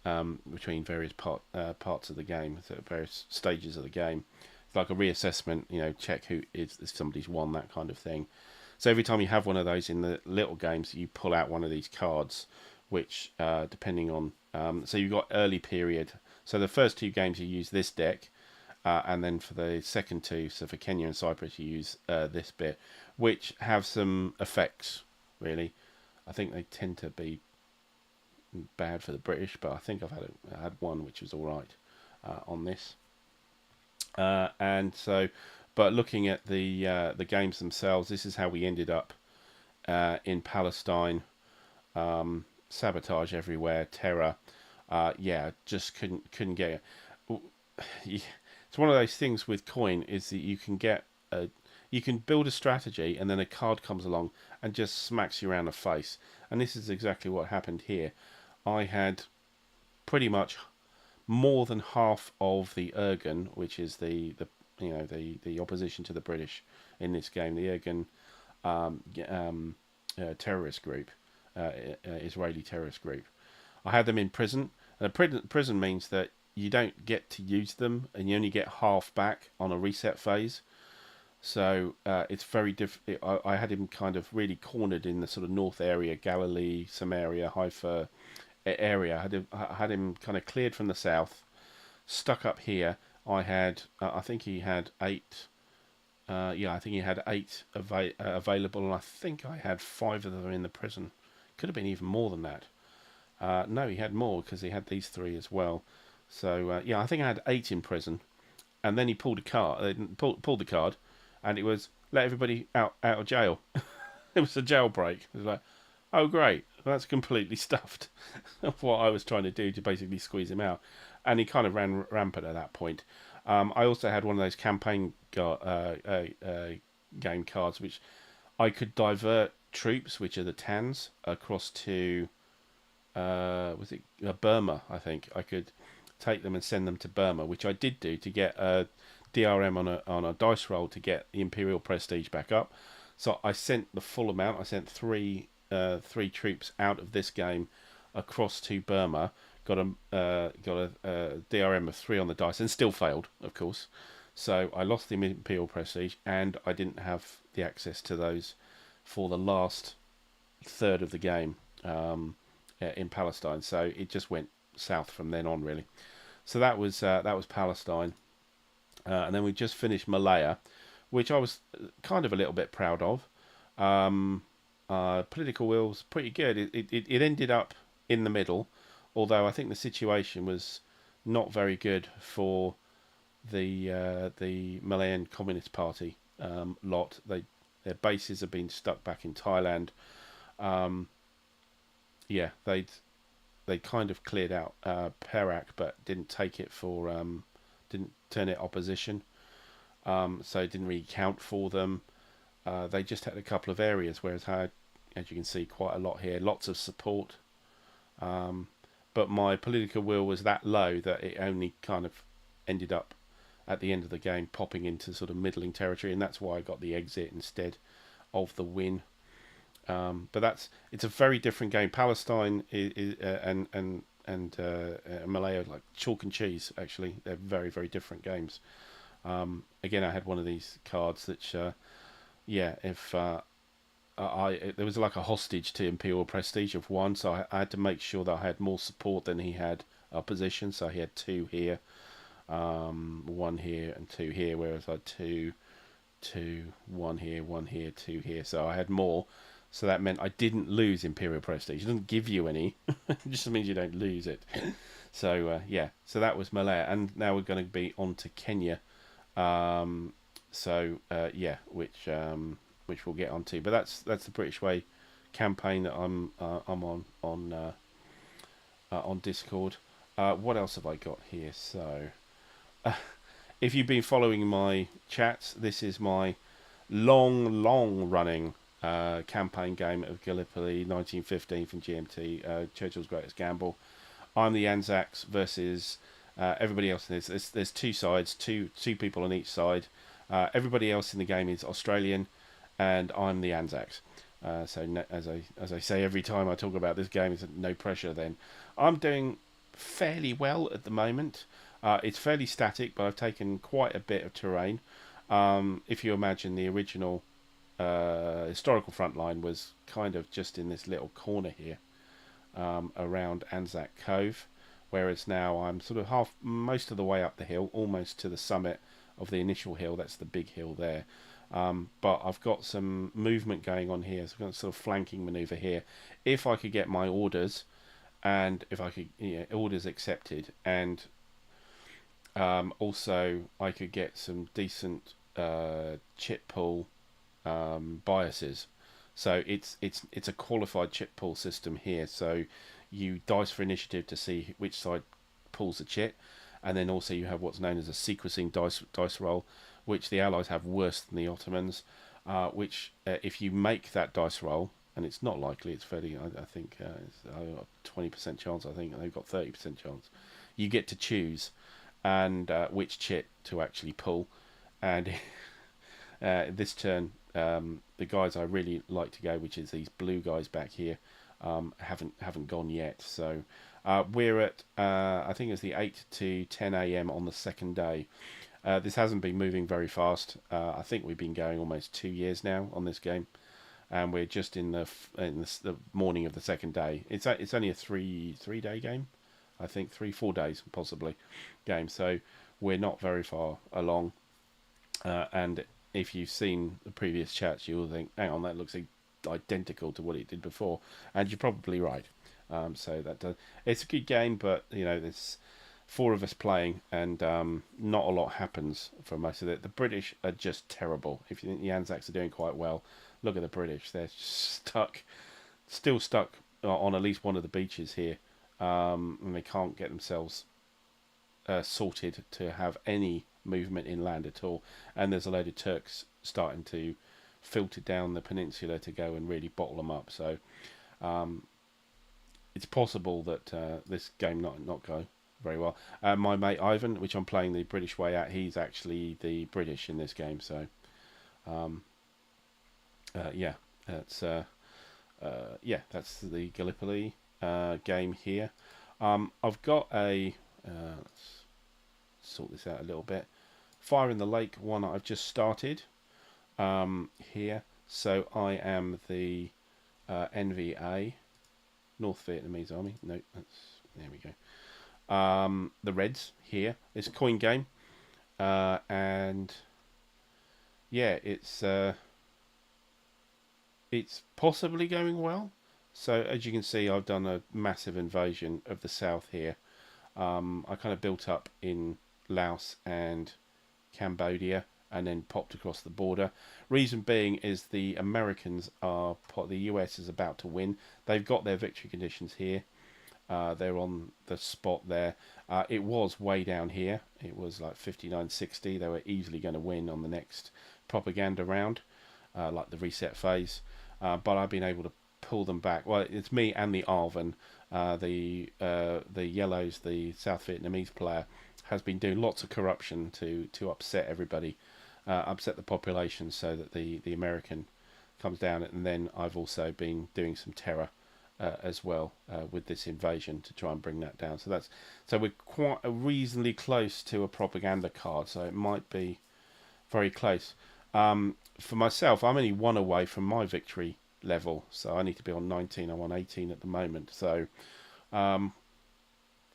between various parts of the game, so various stages of the game. It's like a reassessment, check who is, if somebody's won, that kind of thing. So every time you have one of those in the little games, you pull out one of these cards, which depending on so you've got early period. So the first two games you use this deck, and then for the second two, so for Kenya and Cyprus, you use this bit, which have some effects, really. I think they tend to be bad for the British, but I think I had one which was all right on this. But looking at the games themselves, this is how we ended up in Palestine. Sabotage everywhere, terror. Just couldn't get it. It's one of those things with coin, is that you can build a strategy and then a card comes along and just smacks you around the face. And this is exactly what happened here. I had pretty much more than half of the Irgun, which is the opposition to the British in this game, the Irgun terrorist group, Israeli terrorist group. I had them in prison. And prison means that you don't get to use them, and you only get half back on a reset phase. So it's very difficult. I had him kind of really cornered in the sort of north area, Galilee, Samaria, Haifa area. I had him kind of cleared from the south, stuck up here. I think he had 8. I think he had 8 available, and I think I had 5 of them in the prison. Could have been even more than that. No, he had more because he had these 3 as well. So I think I had 8 in prison, and then he pulled a card. Pulled the card, and it was let everybody out of jail. It was a jailbreak. It was like, oh great, that's completely stuffed. What I was trying to do to basically squeeze him out, and he kind of ran rampant at that point. I also had one of those campaign game cards, which I could divert troops, which are the TANs, across to Burma. I think I could take them and send them to Burma, which I did do to get a DRM on a dice roll to get the Imperial Prestige back up. So I sent the full amount. I sent three troops out of this game across to Burma. Got a DRM of 3 on the dice, and still failed, of course. So I lost the Imperial Prestige, and I didn't have the access to those for the last third of the game in Palestine. So it just went south from then on, really. So that was Palestine, and then we just finished Malaya, which I was kind of a little bit proud of. Political will was pretty good. It ended up in the middle, although I think the situation was not very good for the Malayan Communist Party lot. Their bases have been stuck back in Thailand. Um, yeah, they kind of cleared out Perak, but didn't take it for didn't turn it opposition. So it didn't really count for them. They just had a couple of areas, whereas had, as you can see, quite a lot here, lots of support. But my political will was that low that it only kind of ended up at the end of the game popping into sort of middling territory, and that's why I got the exit instead of the win. But it's a very different game. Palestine and Malaya like chalk and cheese. Actually, they're very, very different games. Again, I had one of these cards that, yeah, if there was like a hostage to Imperial Prestige of one, so I had to make sure that I had more support than he had opposition. So he had two here, one here, and two here, whereas I had two, one here, two here. So I had more. So that meant I didn't lose Imperial Prestige. It doesn't give you any. It just means you don't lose it. So, yeah. So that was Malaya. And now we're going to be on to Kenya. Yeah, which we'll get onto. But that's the British Way campaign that I'm on Discord. What else have I got here? So, if you've been following my chats, this is my long running campaign game of Gallipoli 1915 from GMT, Churchill's Greatest Gamble. I'm the Anzacs versus everybody else in this. There's two sides, two people on each side. Everybody else in the game is Australian, and I'm the Anzacs. So as I say every time I talk about this game, it's no pressure. Then I'm doing fairly well at the moment. It's fairly static, but I've taken quite a bit of terrain. If you imagine the original historical front line was kind of just in this little corner here around Anzac Cove, whereas now I'm sort of most of the way up the hill, almost to the summit of the initial hill. That's the big hill there. But I've got some movement going on here, so I've got sort of flanking manoeuvre here. If I could get my orders, and if I could, orders accepted, and also I could get some decent chip pool biases. So it's a qualified chip pool system here. So you dice for initiative to see which side pulls the chip, and then also you have what's known as a sequencing dice roll, which the Allies have worse than the Ottomans. Which if you make that dice roll, and it's not likely, it's fairly, I think it's a 20% chance. I think they've got 30% chance. You get to choose and which chip to actually pull, and this turn the guys I really like to go, which is these blue guys back here, haven't gone yet. So we're at I think it's the 8 to 10 a.m. on the second day. This hasn't been moving very fast. I think we've been going almost 2 years now on this game, and we're just in the morning of the second day. It's only a three day game, I think 3-4 days possibly game. So we're not very far along, and if you've seen the previous chats, you'll think, hang on, that looks identical to what it did before, and you're probably right. So it's a good game, but there's 4 of us playing, and not a lot happens for most of it. The British are just terrible. If you think the Anzacs are doing quite well, look at the British. They're still stuck on at least one of the beaches here, and they can't get themselves sorted to have any movement inland at all. And there's a load of Turks starting to filter down the peninsula to go and really bottle them up. So it's possible that this game not go very well. My mate Ivan, which I'm playing the British way at, he's actually the British in this game. So yeah, that's the Gallipoli game here. I've got a let's sort this out a little bit. Fire in the Lake one I've just started here. So I am the NVA, North Vietnamese Army. No, there we go. The Reds here. It's a coin game, and yeah, it's possibly going well. So as you can see, I've done a massive invasion of the south here. I kind of built up in Laos and Cambodia and then popped across the border. Reason being is the Americans the US is about to win. They've got their victory conditions here. They're on the spot there. It was way down here. It was like 59-60. They were easily going to win on the next propaganda round, like the reset phase. But I've been able to pull them back. Well, it's me and the Arvin. The Yellows, the South Vietnamese player, has been doing lots of corruption to upset everybody, upset the population, so that the American comes down. And then I've also been doing some terror as well with this invasion to try and bring that down. So we're quite reasonably close to a propaganda card. So it might be very close. For myself, I'm only one away from my victory level, so I need to be on 19. I'm on 18 at the moment. So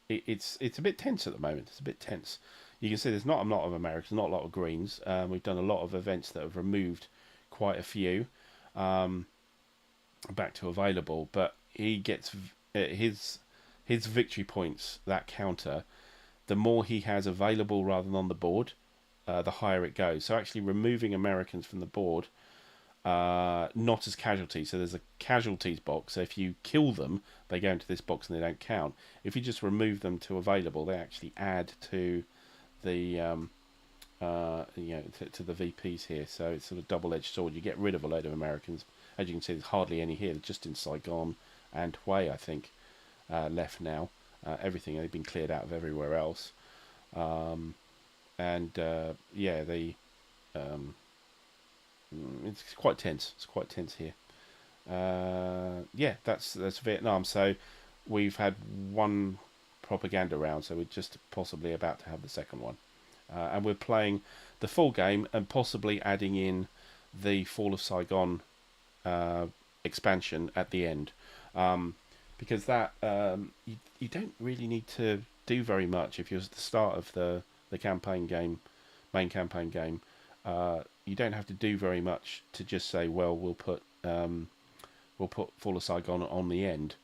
it's a bit tense at the moment. It's a bit tense. You can see there's not a lot of Americans, not a lot of Greens. We've done a lot of events that have removed quite a few back to available, but he gets his victory points, that counter, the more he has available rather than on the board, the higher it goes. So actually removing Americans from the board, not as casualties. So there's a casualties box. So if you kill them, they go into this box and they don't count. If you just remove them to available, they actually add to the to the VPs here. So it's sort of double-edged sword. You get rid of a load of Americans. As you can see, there's hardly any here. Just in Saigon and Hue, I think, left now. Everything they've been cleared out of everywhere else. It's quite tense. It's quite tense here. That's Vietnam. So we've had one propaganda round, so we're just possibly about to have the second one. And we're playing the full game and possibly adding in the Fall of Saigon expansion at the end. Because that you don't really need to do very much if you're at the start of the campaign game, main campaign game. You don't have to do very much to just say, well, we'll put Fall of Saigon on the end.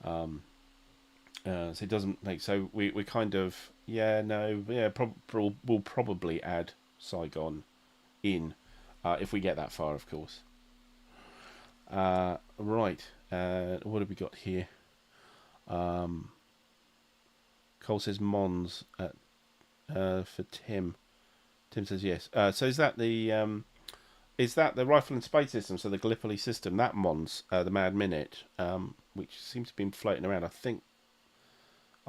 So it doesn't make, so we kind of we'll probably add Saigon in if we get that far, of course. Right, what have we got here? Cole says Mons for Tim. Tim says yes. So is that the rifle and spade system? So the Gallipoli system, that Mons, the Mad Minute, which seems to be floating around. I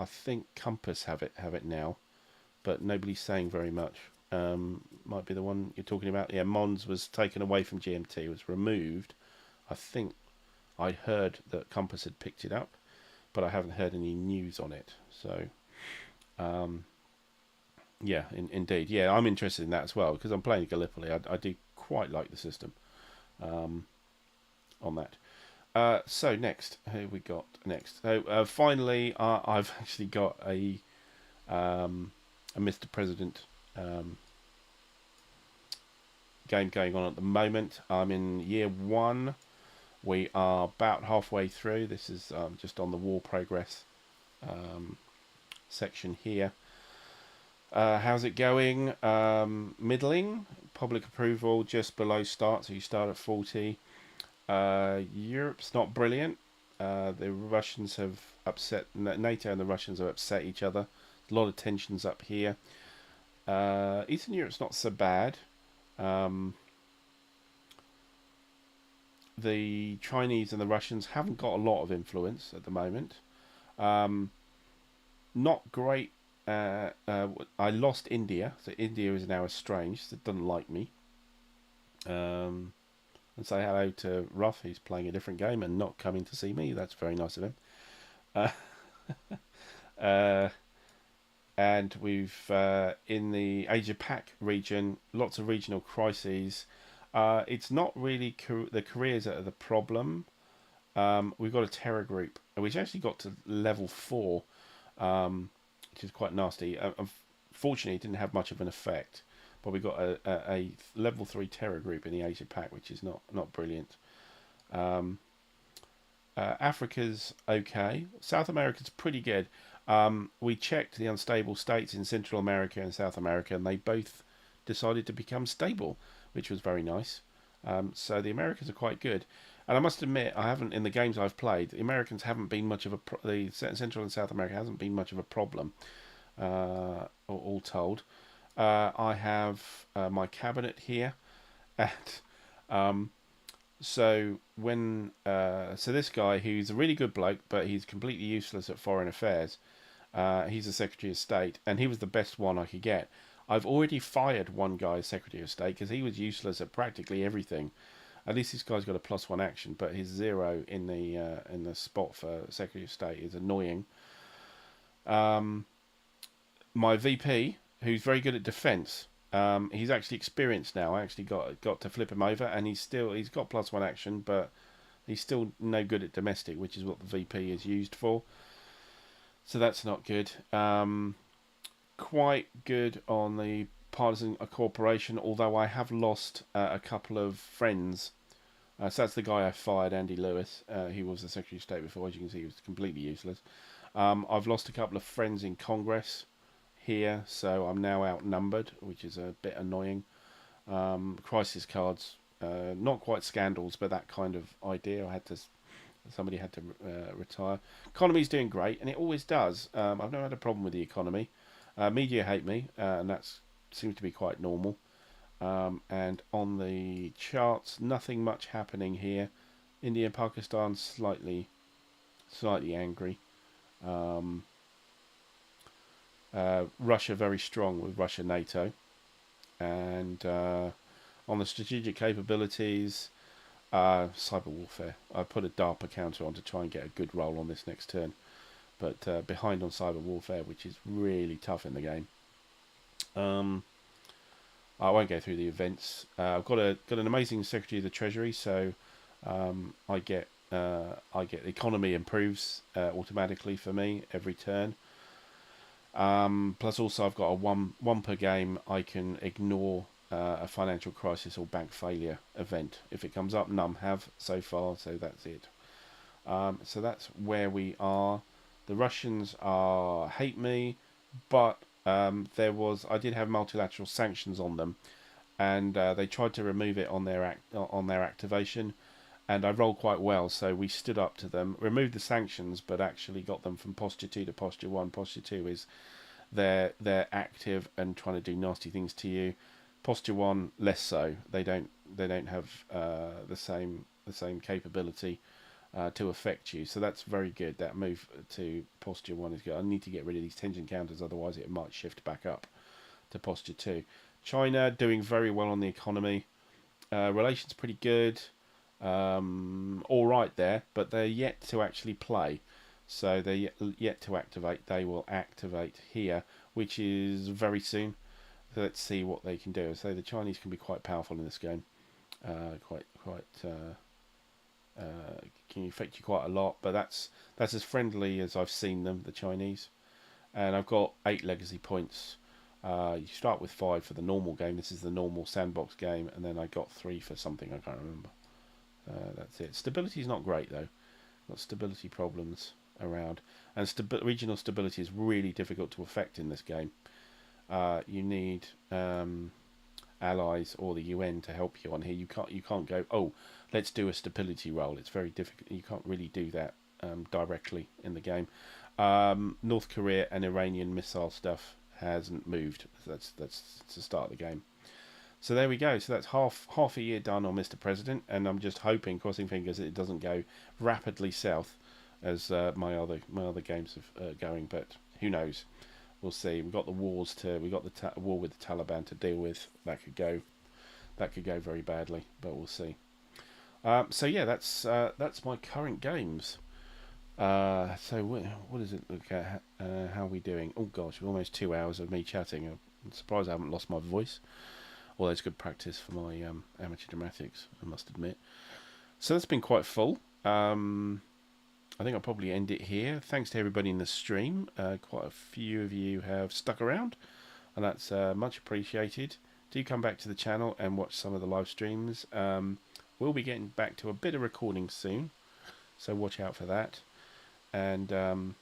think Compass have it now, but nobody's saying very much. Might be the one you're talking about. Yeah, Mons was taken away from GMT, was removed. I think I'd heard that Compass had picked it up, but I haven't heard any news on it. So, yeah, indeed. Yeah, I'm interested in that as well, because I'm playing Gallipoli. I do quite like the system on that. So next, who we got next? So finally, I've actually got a Mr. President game going on at the moment. I'm in year 1. We are about halfway through. This is just on the war progress section here. How's it going? Middling. Public approval just below start, so you start at 40. Europe's not brilliant. The Russians have upset, NATO and the Russians have upset each other. A lot of tensions up here. Eastern Europe's not so bad. The Chinese and the Russians haven't got a lot of influence at the moment. Not great. I lost India, so India is now estranged. So it doesn't like me. And say hello to Ruff. He's playing a different game and not coming to see me. That's very nice of him. And we've in the Asia Pac region, lots of regional crises. It's not really the careers that are the problem. we've got a terror group, which actually got to level 4, which is quite nasty. Unfortunately, it didn't have much of an effect, but we got a level 3 terror group in the Asia Pac, which is not brilliant. Africa's okay. South America's pretty good. We checked the unstable states in Central America and South America, and they both decided to become stable, which was very nice. So the Americans are quite good. And I must admit, I haven't, in the games I've played, the Americans haven't been much of the Central and South America hasn't been much of a problem, all told. I have my cabinet here, and so so this guy, who's a really good bloke, but he's completely useless at foreign affairs. He's the Secretary of State, and he was the best one I could get. I've already fired one guy as Secretary of State because he was useless at practically everything. At least this guy's got a +1 action, but his 0 in the spot for Secretary of State is annoying. My VP, who's very good at defence, he's actually experienced now. I actually got to flip him over, and he's got +1 action, but he's still no good at domestic, which is what the VP is used for. So that's not good. Quite good on the partisan cooperation, although I have lost a couple of friends. So that's the guy I fired, Andy Lewis. He was the Secretary of State before. As you can see, he was completely useless. I've lost a couple of friends in Congress here, so I'm now outnumbered, which is a bit annoying. Crisis cards, not quite scandals, but that kind of idea. Somebody had to retire. Economy's doing great, and it always does. I've never had a problem with the economy. Media hate me, and that seems to be quite normal. And on the charts, nothing much happening here. India and Pakistan slightly angry. Russia very strong with Russia NATO. And on the strategic capabilities, cyber warfare. I put a DARPA counter on to try and get a good roll on this next turn. But behind on cyber warfare, which is really tough in the game. I won't go through the events. I've got an amazing Secretary of the Treasury, so I get the economy improves automatically for me every turn. Plus, also I've got a one per game. I can ignore a financial crisis or bank failure event if it comes up. None have so far, so that's it. So that's where we are. The Russians hate me, but I did have multilateral sanctions on them, and they tried to remove it on their activation, and I rolled quite well, so we stood up to them, removed the sanctions, but actually got them from posture 2 to posture 1. Posture 2 is they're active and trying to do nasty things to you. Posture 1 less so. They don't have the same capability to affect you, so that's very good. That move to posture 1 is good. I need to get rid of these tension counters, otherwise it might shift back up to posture 2. China doing very well on the economy. Relations pretty good. All right there, but they're yet to actually play, so they're yet to activate. They will activate here, which is very soon. So let's see what they can do. So the Chinese can be quite powerful in this game. Can affect you quite a lot, but that's as friendly as I've seen them, the Chinese. And I've got 8 legacy points. You start with 5 for the normal game. This is the normal sandbox game, and then I got 3 for something I can't remember. That's it. Stability is not great though. Got stability problems around, and regional stability is really difficult to affect in this game. You need allies or the UN to help you on here. You can't go, oh, let's do a stability roll. It's very difficult. You can't really do that directly in the game. North Korea and Iranian missile stuff hasn't moved. That's the start of the game. So there we go. So that's half a year done on Mr. President, and I'm just hoping, crossing fingers, that it doesn't go rapidly south as my other games are going. But who knows? We'll see. We've got the war with the Taliban to deal with. That could go very badly, but we'll see. So yeah, that's my current games. So what does it look at? How are we doing? Oh gosh, we're almost 2 hours of me chatting. I'm surprised I haven't lost my voice. Although it's good practice for my amateur dramatics, I must admit. So that's been quite full. I think I'll probably end it here. Thanks to everybody in the stream. Quite a few of you have stuck around, and that's much appreciated. Do come back to the channel and watch some of the live streams. We'll be getting back to a bit of recording soon, so watch out for that. And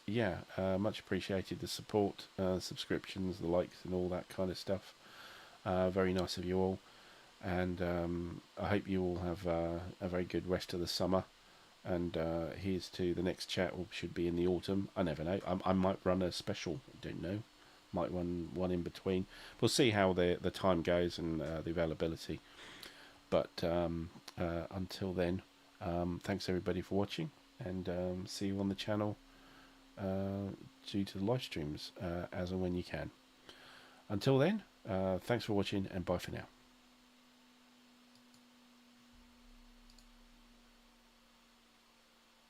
yeah, much appreciated the support, subscriptions, the likes, and all that kind of stuff. Very nice of you all, and I hope you all have a very good rest of the summer. And here's to the next chat, should be in the autumn. I never know. I might run a special. Don't know. Might run one in between. We'll see how the time goes and the availability. But until then, thanks everybody for watching, and see you on the channel due to the live streams as and when you can. Until then, thanks for watching, and bye for now.